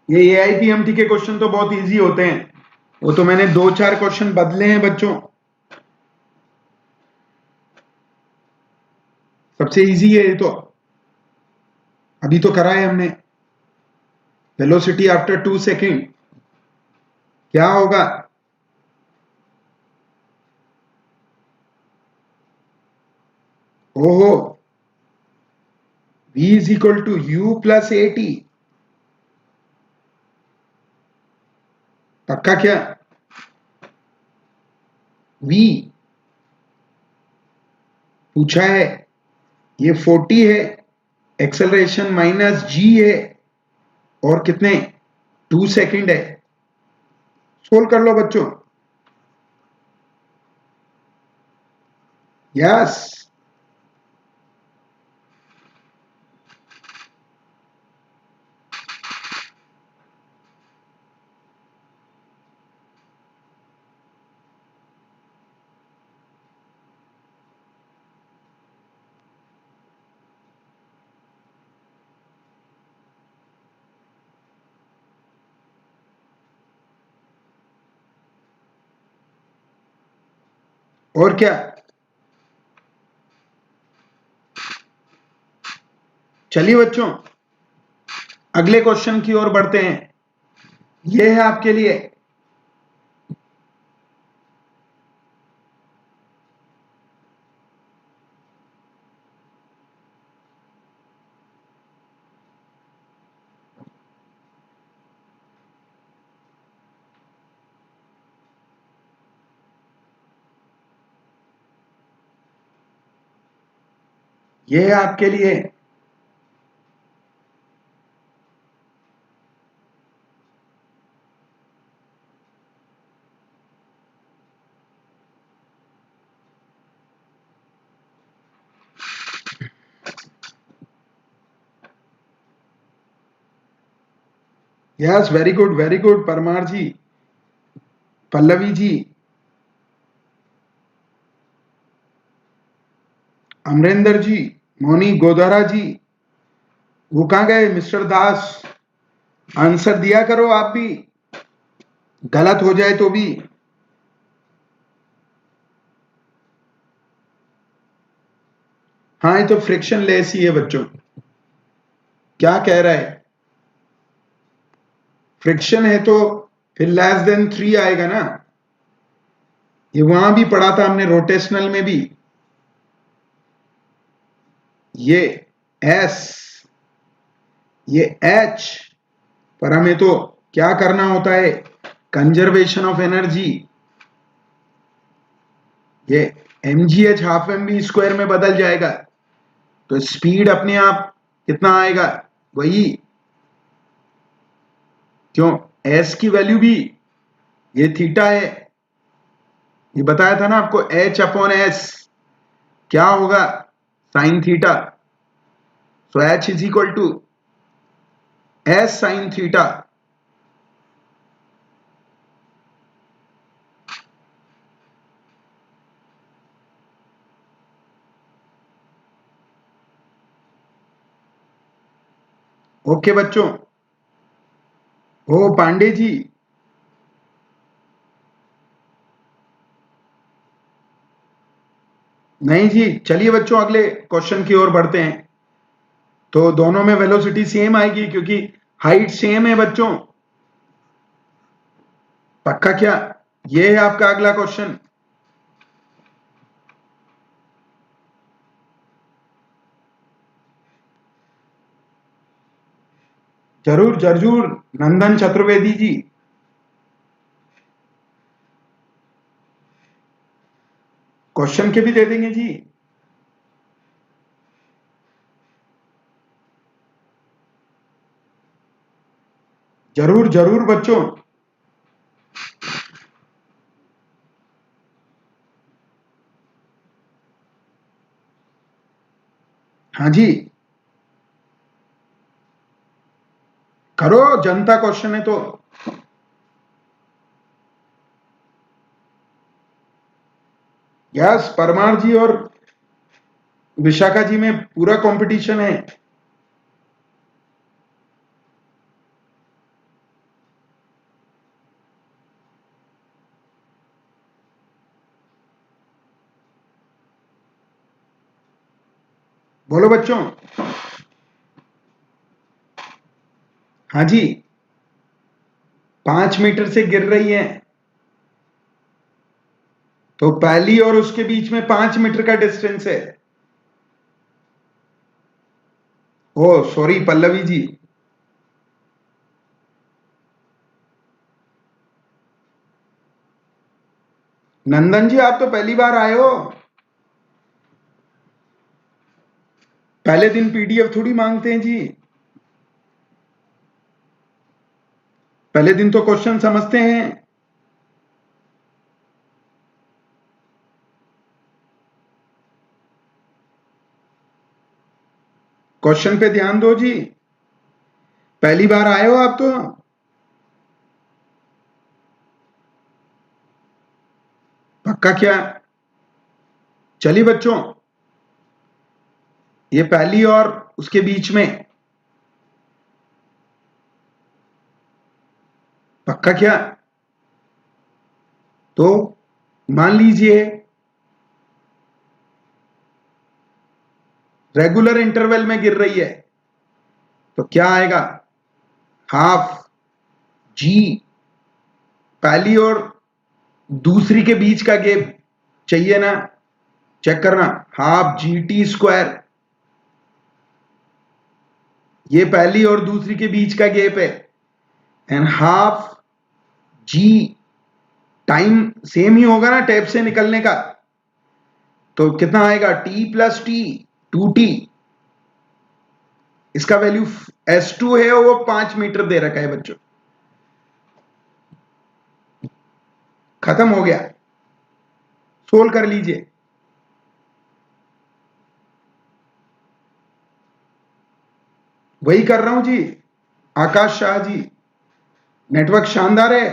A: ये AIPMT के क्वेश्चन तो बहुत इजी होते हैं, वो तो मैंने 2 4 क्वेश्चन बदले हैं बच्चों, सबसे इजी है ये तो, अभी तो करा है हमने। वेलोसिटी आफ्टर 2 सेकेंड क्या होगा, ओहो, v is equal to u plus AT, पक्का क्या, v पूछा है, ये 40 है, एक्सेलरेशन माइनस g है, और कितने 2 सेकेंड है, सोल्व कर लो बच्चों, यस और क्या? चलिए बच्चों, अगले क्वेश्चन की ओर बढ़ते हैं। यह है आपके लिए यह है आपके लिए यस, वेरी गुड परमार जी, पल्लवी जी, अमरिंदर जी, मोनी गोदारा जी, वो कहां गए? मिस्टर दास, आंसर दिया करो आप भी, गलत हो जाए तो भी। हाँ, ये तो फ्रिक्शन लेस ही है बच्चों। क्या कह रहा है? फ्रिक्शन है तो फिर लेस देन 3 आएगा ना। ये वहां भी पढ़ा था हमने, रोटेशनल में भी। ये एस, ये एच, पर हमें तो क्या करना होता है? Conservation of energy. ये mgh half M B square में बदल जाएगा, तो स्पीड अपने आप कितना आएगा? वही, क्यों? एस की वैल्यू भी ये थीटा है, ये बताया था ना आपको, एच अपॉन एस क्या होगा? Sine theta. So H is equal to S sine theta. Okay बच्चों। ओ पांडे जी, नहीं जी, चलिए बच्चों अगले क्वेश्चन की ओर बढ़ते हैं। तो दोनों में वेलोसिटी सेम आएगी क्योंकि हाइट सेम है बच्चों। पक्का क्या? ये है आपका अगला क्वेश्चन। जरूर जरूर, नंदन चतुर्वेदी जी, क्वेश्चन के भी दे देंगे जी। जरूर जरूर बच्चों। हाँ जी, करो, जनता क्वेश्चन है तो। यस, परमार जी और विशाखा जी में पूरा कंपटीशन है। बोलो बच्चों। हाँ जी, 5 मीटर से गिर रही है, तो पहली और उसके बीच में 5 मीटर का डिस्टेंस है। ओ सॉरी पल्लवी जी। नंदन जी, आप तो पहली बार आए हो, पहले दिन पीडीएफ थोड़ी मांगते हैं जी। पहले दिन तो क्वेश्चन समझते हैं। क्वेश्चन पे ध्यान दो जी, पहली बार आए हो आप तो। पक्का क्या? चलिए बच्चों, ये पहली और उसके बीच में, पक्का क्या? तो मान लीजिए रेगुलर इंटरवल में गिर रही है, तो क्या आएगा, हाफ जी, पहली और दूसरी के बीच का गैप चाहिए ना, चेक करना, हाफ जी टी स्क्वायर, ये पहली और दूसरी के बीच का गैप है, एंड हाफ जी, टाइम सेम ही होगा ना टैप से निकलने का, तो कितना आएगा, टी प्लस टी, 2t, इसका वैल्यू S2 है और वो 5 मीटर दे रखा है बच्चों। खत्म हो गया, सोल्व कर लीजिए। वही कर रहा हूं जी, आकाश शाह जी, नेटवर्क शानदार है,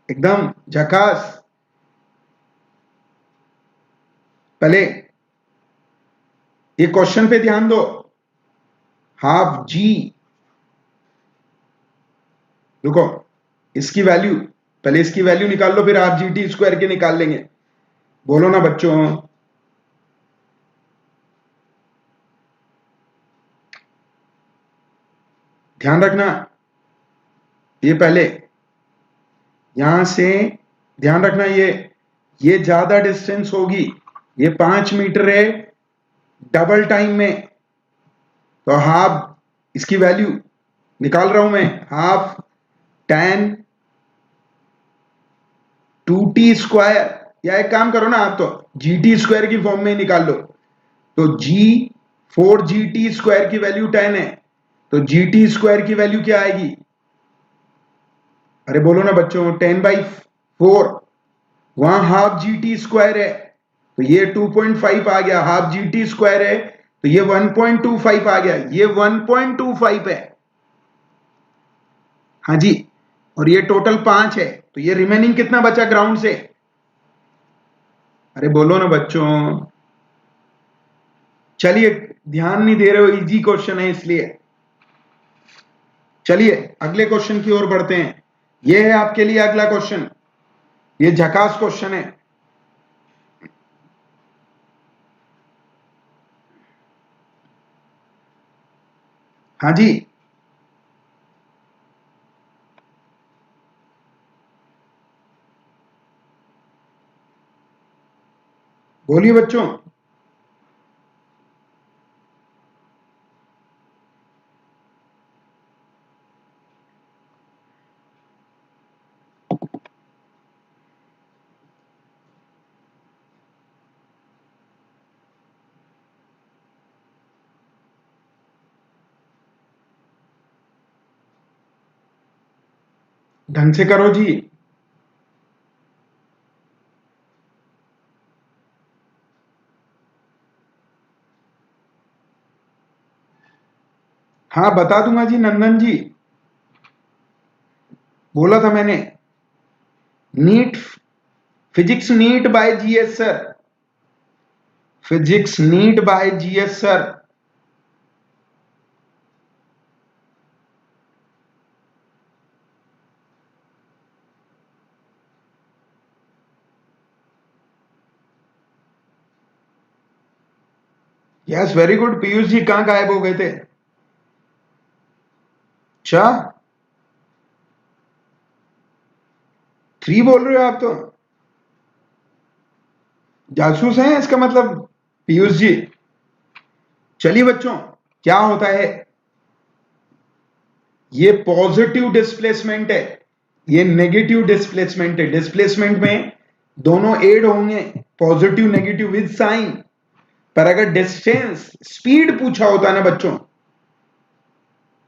A: एकदम झकास। पहले ये क्वेश्चन पे ध्यान दो, हाफ जी, रुको, इसकी वैल्यू, पहले इसकी वैल्यू निकाल लो, फिर हाफ जी टी स्क्वायर के निकाल लेंगे, बोलो ना बच्चों। ध्यान रखना, ये पहले यहां से ध्यान रखना, ये ज्यादा डिस्टेंस होगी, ये 5 मीटर है डबल टाइम में, तो हाफ, इसकी वैल्यू निकाल रहा हूं मैं, हाफ tan 2t स्क्वायर, या एक काम करो ना आप, तो जी टी स्क्वायर की फॉर्म में ही निकाल लो, तो जी 4gt स्क्वायर की वैल्यू 10 है, तो जी टी स्क्वायर की वैल्यू क्या आएगी, अरे बोलो ना बच्चों, 10/4, वहां हाफ जी टी स्क्वायर है, तो ये 2.5 आ गया, हाफ जी टी स्क्वायर है तो ये 1.25 आ गया, ये 1.25 है, हाँ जी, और ये टोटल 5 है, तो ये रिमेनिंग कितना बचा ग्राउंड से, अरे बोलो ना बच्चों, चलिए, ध्यान नहीं दे रहे हो, इजी क्वेश्चन है इसलिए। चलिए अगले क्वेश्चन की ओर बढ़ते हैं, ये है आपके लिए अगला क्वेश्चन, ये झकास क्वेश्चन है। हाँ जी, बोलिए बच्चों। ढंग से करो जी। हाँ बता दूंगा जी नंदन जी, बोला था मैंने, NEET, physics NEET by GS sir, physics NEET by GS sir. Yes very good, Piyush ji कहाँ गायब हो गए थे, अच्छा 3 बोल रहे हो आप तो, जासूस हैं इसका मतलब, पीयूष जी। चलिए बच्चों, क्या होता है, ये पॉजिटिव डिस्प्लेसमेंट है, ये नेगेटिव डिस्प्लेसमेंट है, डिस्प्लेसमेंट में दोनों एड होंगे, पॉजिटिव नेगेटिव विद साइन, पर अगर डिस्टेंस स्पीड पूछा होता है ना बच्चों,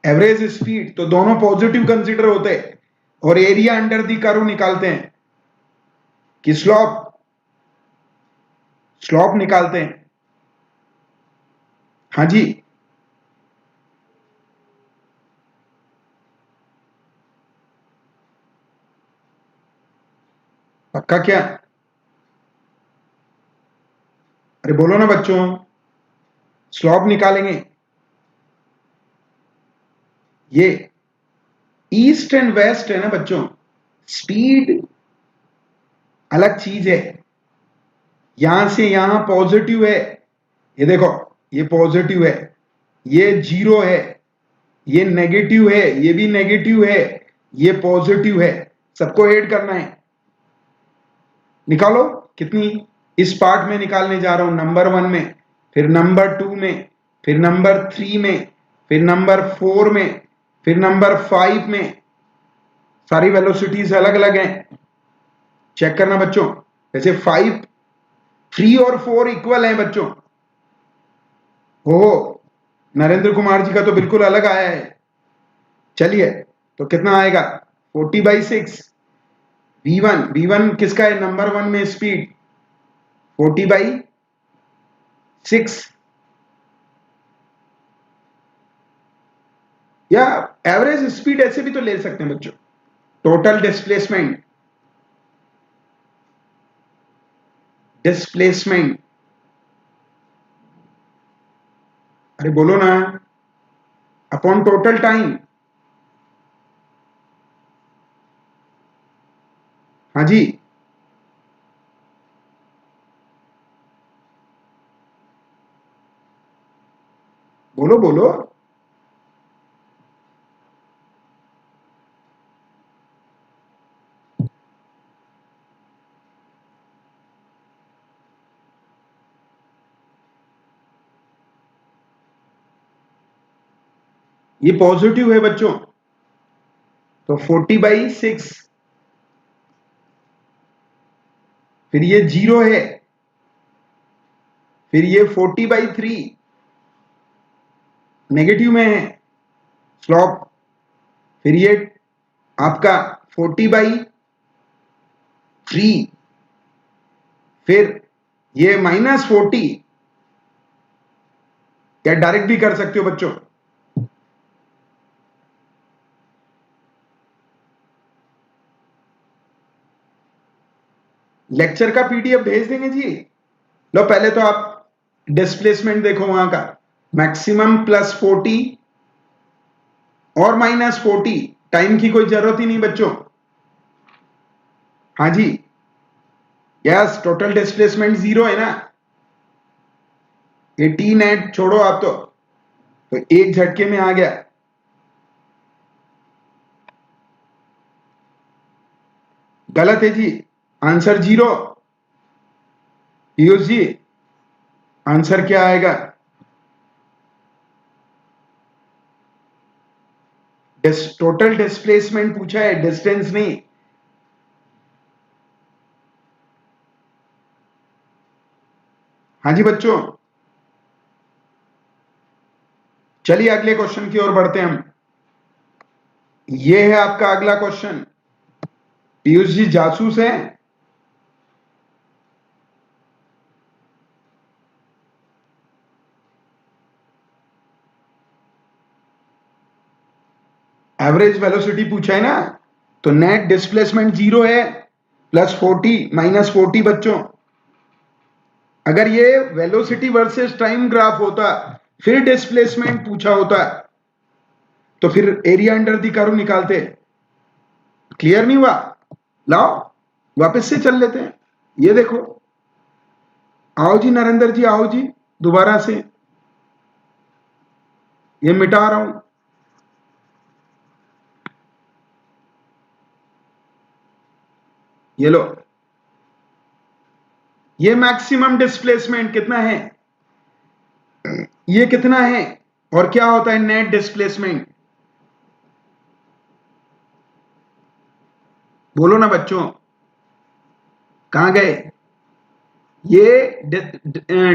A: एवरेज स्पीड, तो दोनों पॉजिटिव कंसीडर होते हैं, और एरिया अंडर दी कर्व निकालते हैं, कि स्लॉप, स्लॉप निकालते हैं, हाँ जी, पक्का क्या, अरे बोलो ना बच्चों, स्लॉप निकालेंगे, ये ईस्ट एंड वेस्ट है ना बच्चों, स्पीड अलग चीज है, यहां से यहां पॉजिटिव है, ये देखो ये पॉजिटिव है, ये जीरो है, ये नेगेटिव है, ये भी नेगेटिव है, ये पॉजिटिव है, सबको ऐड करना है। निकालो कितनी, इस पार्ट में निकालने जा रहा हूं, नंबर 1 में, फिर नंबर 2 में, फिर नंबर 3 में, फिर नंबर 4 में, फिर नंबर 5 में। सारी वेलोसिटीज अलग अलग हैं, चेक करना बच्चों। वैसे 5, 3 और 4 इक्वल हैं बच्चों। ओ नरेंद्र कुमार जी का तो बिल्कुल अलग आया है। चलिए तो कितना आएगा, 40/6। V1 किसका है, नंबर 1 में स्पीड 40/6, या एवरेज स्पीड ऐसे भी तो ले सकते हैं बच्चों। टोटल डिस्प्लेसमेंट, डिस्प्लेसमेंट, अरे बोलो ना, अपॉन टोटल टाइम। हाँ जी, बोलो बोलो। ये पॉजिटिव है बच्चों, तो 40/6, फिर ये जीरो है, फिर ये 40/3 नेगेटिव में है स्लॉप, फिर ये आपका 40/3, फिर ये -40, या डायरेक्ट भी कर सकते हो बच्चों। लेक्चर का पीडीएफ भेज देंगे जी। लो पहले तो आप डिस्प्लेसमेंट देखो वहां का, मैक्सिमम +40 और -40, टाइम की कोई जरूरत ही नहीं बच्चों। हाँ जी, यस, टोटल डिस्प्लेसमेंट जीरो है ना, 18 छोड़ो आप तो एक झटके में आ गया। गलत है जी, answer zero. Piyush ji answer क्या आएगा, टोटल डिस्प्लेसमेंट पूछा है, डिस्टेंस नहीं। हाँ जी बच्चों, चलिए अगले क्वेश्चन की ओर बढ़ते हैं हम। ये है आपका अगला क्वेश्चन। पीयूष जी जासूस हैं। एवरेज वेलोसिटी पूछा है ना, तो नेट डिस्प्लेसमेंट जीरो है, +40 -40 बच्चों। अगर ये वेलोसिटी वर्सेस टाइम ग्राफ होता, फिर डिस्प्लेसमेंट पूछा होता, तो फिर एरिया अंडर द कर्व निकालते। क्लियर नहीं हुआ, लाओ वापस से चल लेते हैं। ये देखो, आओ जी नरेंद्र जी, आओ जी दोबारा से, ये मिटा रहा हूं। ये लो, ये मैक्सिमम डिस्प्लेसमेंट कितना है, ये कितना है, और क्या होता है नेट डिस्प्लेसमेंट, बोलो ना बच्चों, कहां गए। ये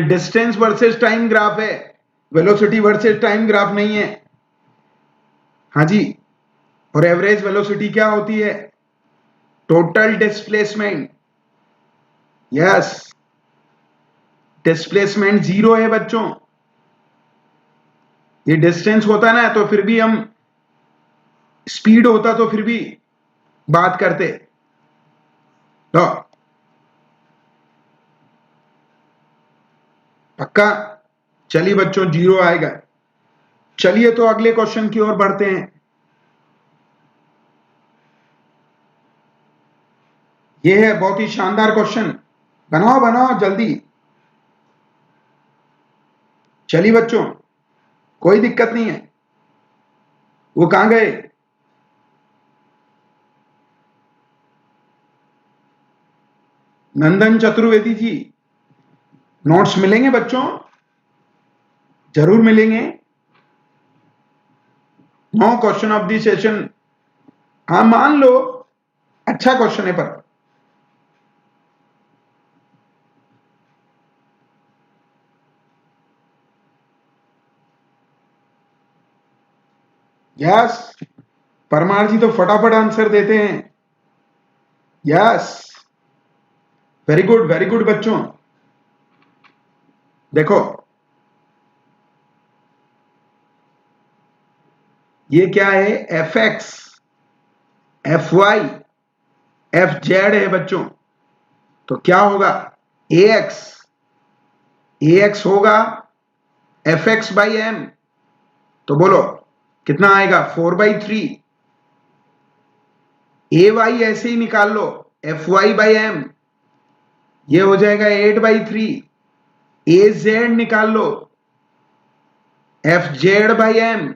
A: डिस्टेंस वर्सेस टाइम ग्राफ है, वेलोसिटी वर्सेस टाइम ग्राफ नहीं है। हाँ जी, और एवरेज वेलोसिटी क्या होती है, total displacement. Yes, displacement zero है बच्चों। ये डिस्टेंस होता ना तो फिर भी हम, स्पीड होता तो फिर भी बात करते। तो पक्का, चलिए बच्चों जीरो आएगा। चलिए तो अगले क्वेश्चन की ओर बढ़ते हैं। यह है बहुत ही शानदार क्वेश्चन, बनाओ बनाओ जल्दी। चलिए बच्चों, कोई दिक्कत नहीं है। वो कहां गए? नंदन चतुर्वेदी जी, नोट्स मिलेंगे बच्चों? जरूर मिलेंगे। 9 क्वेश्चन ऑफ दी सेशन। हाँ मान लो, अच्छा क्वेश्चन है पर यस, परमार जी तो फटाफट आंसर देते हैं। यस, वेरी गुड बच्चों। देखो, ये क्या है? F X, F Y, F Z है बच्चों। तो क्या होगा? ए एक्स होगा एफ एक्स बाई एम। तो बोलो कितना आएगा? 4/3। ए वाई ऐसे ही निकाल लो, एफ वाई बाई एम, ये हो जाएगा 8/3। ए जेड निकाल लो, एफ जेड बाई एम,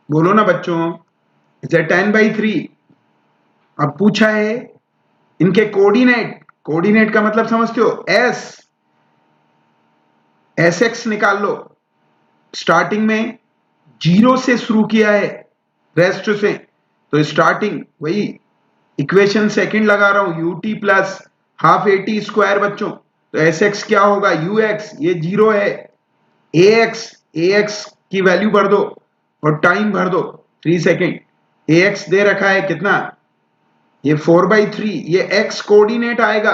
A: बोलो ना बच्चों, इसे 10/3। अब पूछा है इनके कोऑर्डिनेट, कोऑर्डिनेट का मतलब समझते हो? एस एक्स निकाल लो। स्टार्टिंग में 0 से शुरू किया है, रेस्ट से, तो स्टार्टिंग वही इक्वेशन सेकंड लगा रहा हूं, UT plus half eighty square बच्चों। तो एस एक्स क्या होगा? यू एक्स, ये 0 है। ए एक्स की वैल्यू भर दो और टाइम भर दो 3 सेकेंड। ए एक्स दे रखा है कितना? ये 4/3। ये एक्स कोऑर्डिनेट आएगा,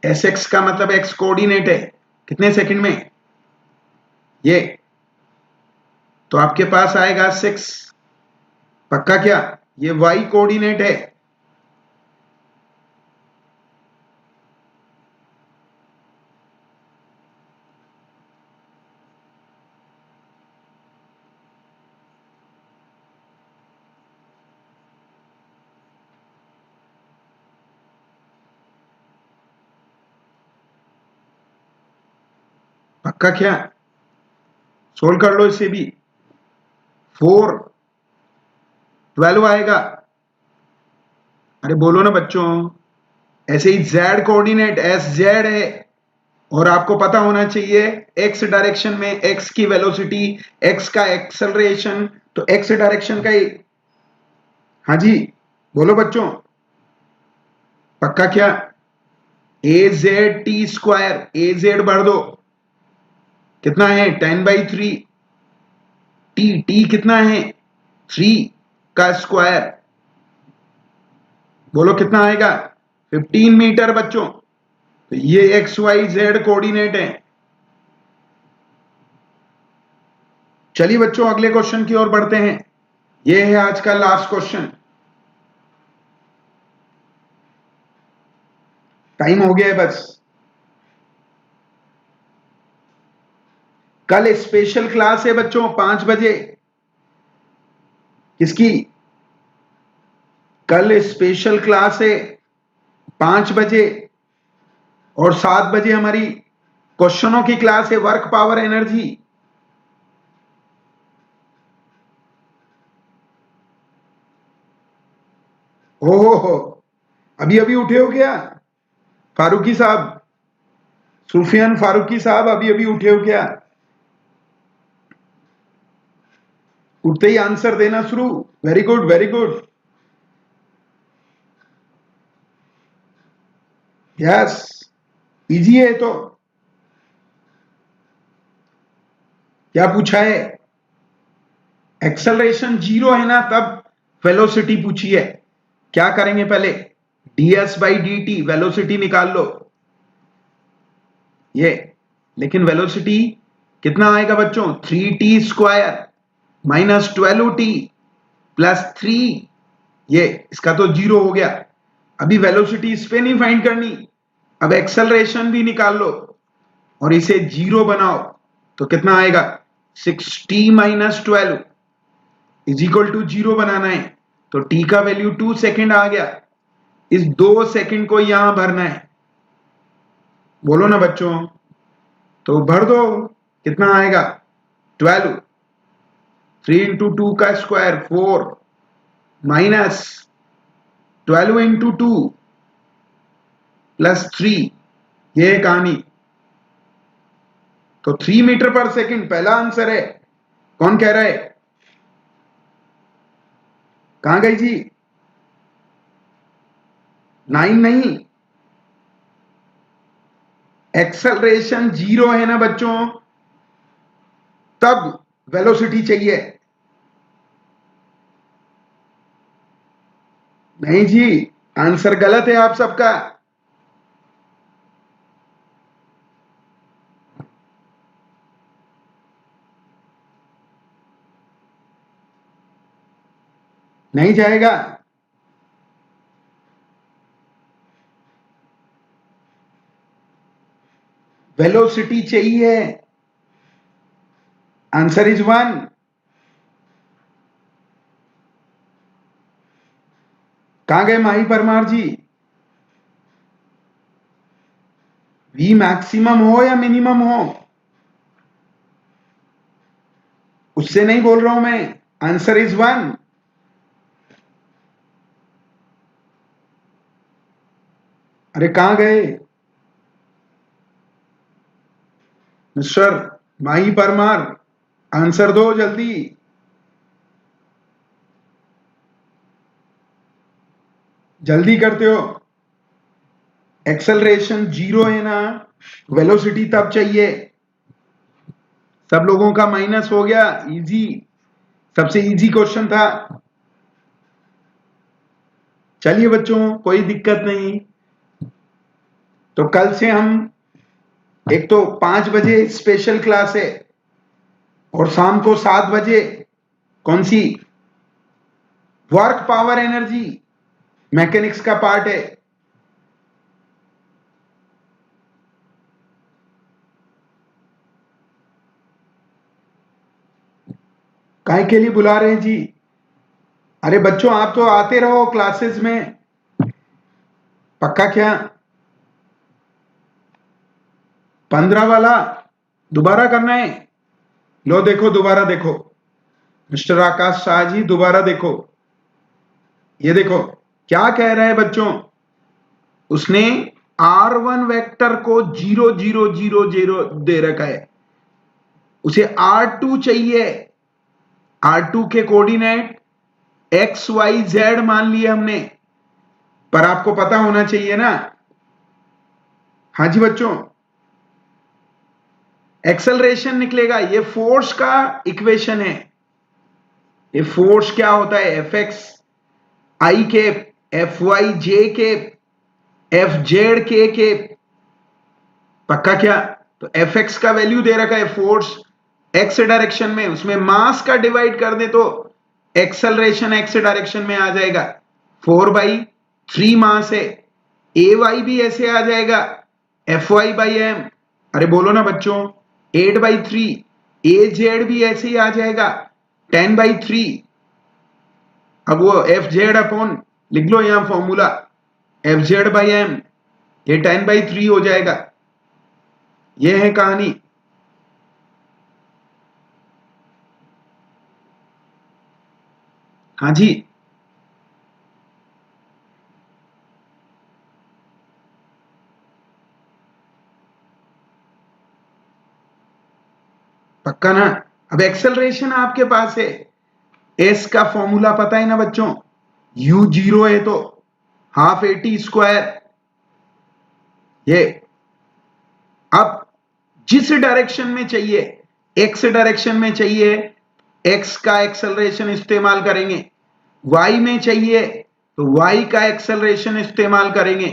A: एस एक्स का मतलब एक्स कोऑर्डिनेट है। कितने सेकंड में? ये तो आपके पास आएगा 6। पक्का क्या? ये वाई कोऑर्डिनेट है। पक्का क्या? सोल्व कर लो इसे भी। 4 12 आएगा। अरे बोलो ना बच्चों। ऐसे ही जेड कोऑर्डिनेट एस जेड है, और आपको पता होना चाहिए एक्स डायरेक्शन में एक्स की वेलोसिटी, एक्स का एक्सेलरेशन, तो एक्स डायरेक्शन का ही। हाँ जी, बोलो बच्चों। पक्का क्या? ए जेड टी स्क्वायर, ए जेड भर दो, कितना है? 10/3। टी कितना है? 3 का स्क्वायर, बोलो कितना आएगा? 15 मीटर बच्चों। तो ये एक्स वाई जेड कोऑर्डिनेट है। चलिए बच्चों, अगले क्वेश्चन की ओर बढ़ते हैं। ये है आज का लास्ट क्वेश्चन। टाइम हो गया है बस। कल स्पेशल क्लास है बच्चों 5 बजे। किसकी? कल स्पेशल क्लास है 5 बजे, और 7 बजे हमारी क्वेश्चनों की क्लास है, वर्क पावर एनर्जी। ओहो, अभी अभी उठे हो क्या फारूकी साहब? सुफियान फारूकी साहब, अभी अभी उठे हो क्या? उठते ही आंसर देना शुरू। Very good, very good. Yes, easy है। तो क्या पूछा है? एक्सेलरेशन 0 है ना, तब वेलोसिटी पूछी है। क्या करेंगे पहले? ds/dt वेलोसिटी निकाल लो। ये लेकिन वेलोसिटी कितना आएगा बच्चों? 3t square minus 12t plus 3। ये इसका तो 0 हो गया। अभी वेलोसिटी इस पे नहीं फाइंड करनी, अब एक्सेलरेशन भी निकाल लो और इसे 0 बनाओ। तो कितना आएगा? 6t minus 12 is equal to 0 बनाना है। तो t का वैल्यू 2 सेकेंड आ गया। इस 2 सेकेंड को यहां भरना है, बोलो ना बच्चों। तो भर दो, कितना आएगा 12, 3 इंटू 2 का स्क्वायर 4 माइनस 12 इंटू 2 प्लस 3, ये है कहानी। तो 3 मीटर पर सेकंड पहला आंसर है। कौन कह रहा है? कहां गई जी? 9 नहीं, एक्सेलरेशन 0 है ना बच्चों, तब वेलोसिटी चाहिए। नहीं जी, आंसर गलत है आप सबका। नहीं जाएगा। वेलोसिटी चाहिए, आंसर इज 1। कहां गए माही परमार जी? वी मैक्सिमम हो या मिनिमम हो, उससे नहीं बोल रहा हूं मैं, आंसर इज 1। अरे कहां गए मिस्टर माही परमार? आंसर दो जल्दी। जल्दी करते हो, एक्सेलरेशन 0 है ना, वेलोसिटी तब चाहिए। सब लोगों का माइनस हो गया, इजी, सबसे इजी क्वेश्चन था। चलिए बच्चों, कोई दिक्कत नहीं। तो कल से हम, एक तो 5 बजे स्पेशल क्लास है और शाम को 7 बजे कौन सी, वर्क पावर एनर्जी मैकेनिक्स का पार्ट है। काहे के लिए बुला रहे हैं जी? अरे बच्चों, आप तो आते रहो क्लासेस में, पक्का क्या? 15 वाला दोबारा करना है? लो देखो, दोबारा देखो मिस्टर आकाश शाह जी, दोबारा देखो। ये देखो क्या कह रहा है बच्चों, उसने R1 वेक्टर को 0 0 0 0 दे रखा है, उसे R2 चाहिए। R2 के कोऑर्डिनेट एक्स वाई जेड मान लिए हमने, पर आपको पता होना चाहिए ना। हाँ जी बच्चों, एक्सेलरेशन निकलेगा, ये फोर्स का इक्वेशन है। ये फोर्स क्या होता है, एफ एक्स आई के, एफ वाई जे के, एफ जेड के, पक्का क्या? तो एफ एक्स का वैल्यू दे रखा है, फोर्स एक्स डायरेक्शन में, उसमें मास का डिवाइड कर दे तो एक्सेलरेशन एक्स डायरेक्शन में आ जाएगा। 4/3 मास है, ए वाई भी ऐसे आ जाएगा, एफ वाई बाई एम। अरे बोलो ना बच्चों, 8/3, ए जेड भी ऐसे ही आ जाएगा 10/3। अब वो एफ जेड अपॉन लिख लो यहां formula, F Z by M, ये 10/3 हो जाएगा। ये है कहानी। हाँ जी, पक्का ना? अब एक्सेलरेशन आपके पास है, एस का फॉर्मूला पता है ना बच्चों, यू 0 है तो हाफ ए टी स्क्वायर। ये अब जिस डायरेक्शन में चाहिए, एक्स डायरेक्शन में चाहिए, एक्स का एक्सेलरेशन इस्तेमाल करेंगे, वाई में चाहिए तो वाई का एक्सेलरेशन इस्तेमाल करेंगे।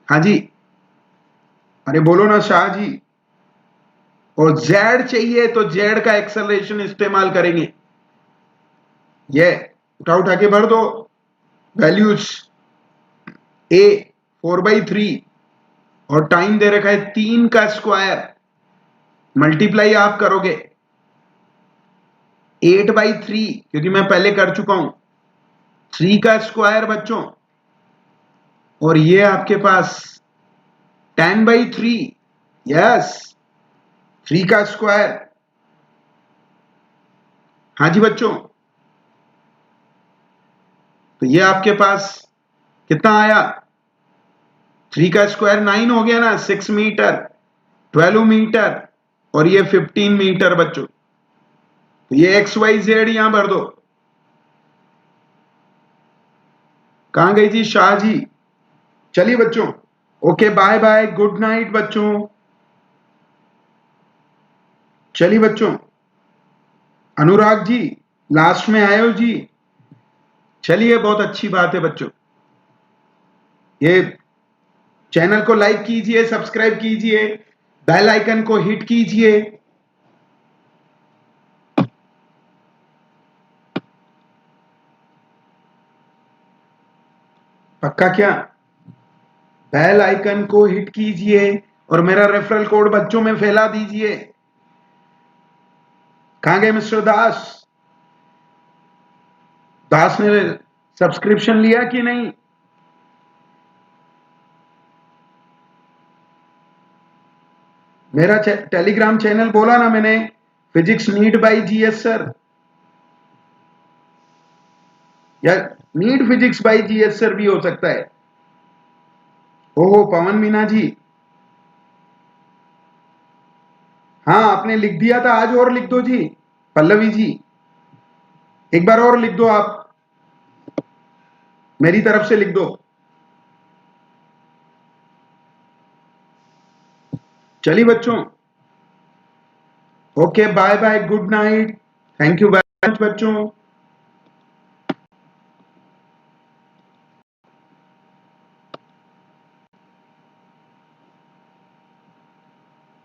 A: हाँ जी, अरे बोलो ना शाह जी। और जेड चाहिए तो जेड का एक्सेलरेशन इस्तेमाल करेंगे। ये उठा उठा के भर दो वैल्यूज। ए 4/3 और टाइम दे रखा है 3 का स्क्वायर, मल्टीप्लाई आप करोगे 8/3, क्योंकि मैं पहले कर चुका हूं, 3 का स्क्वायर बच्चों, और ये आपके पास 10/3, यस, 3 का स्क्वायर। हाँ जी बच्चों, तो ये आपके पास कितना आया? 3 का स्क्वायर 9 हो गया ना, 6 मीटर, 12 मीटर और ये 15 मीटर बच्चों। तो ये एक्स वाई जेड यहां भर दो। कहां गई जी शाह जी? चलिए बच्चों, okay bye bye, good night बच्चों। चलिए बच्चों, अनुराग जी लास्ट में आए हो जी। चलिए, बहुत अच्छी बात है बच्चों। ये चैनल को लाइक कीजिए, सब्सक्राइब कीजिए, बेल आइकन को हिट कीजिए। पक्का क्या? बेल आइकन को हिट कीजिए और मेरा रेफरल कोड बच्चों में फैला दीजिए। कहां गए मिस्टर दास? दास ने सब्सक्रिप्शन लिया कि नहीं? मेरा टेलीग्राम चैनल बोला ना मैंने, physics NEET by GS sir, या NEET physics by GS sir भी हो सकता है। ओहो पवन मीना जी, हाँ आपने लिख दिया था, आज और लिख दो जी। पल्लवी जी, एक बार और लिख दो आप, मेरी तरफ से लिख दो। चलिए बच्चों, okay bye bye, good night, thank you very much बच्चों।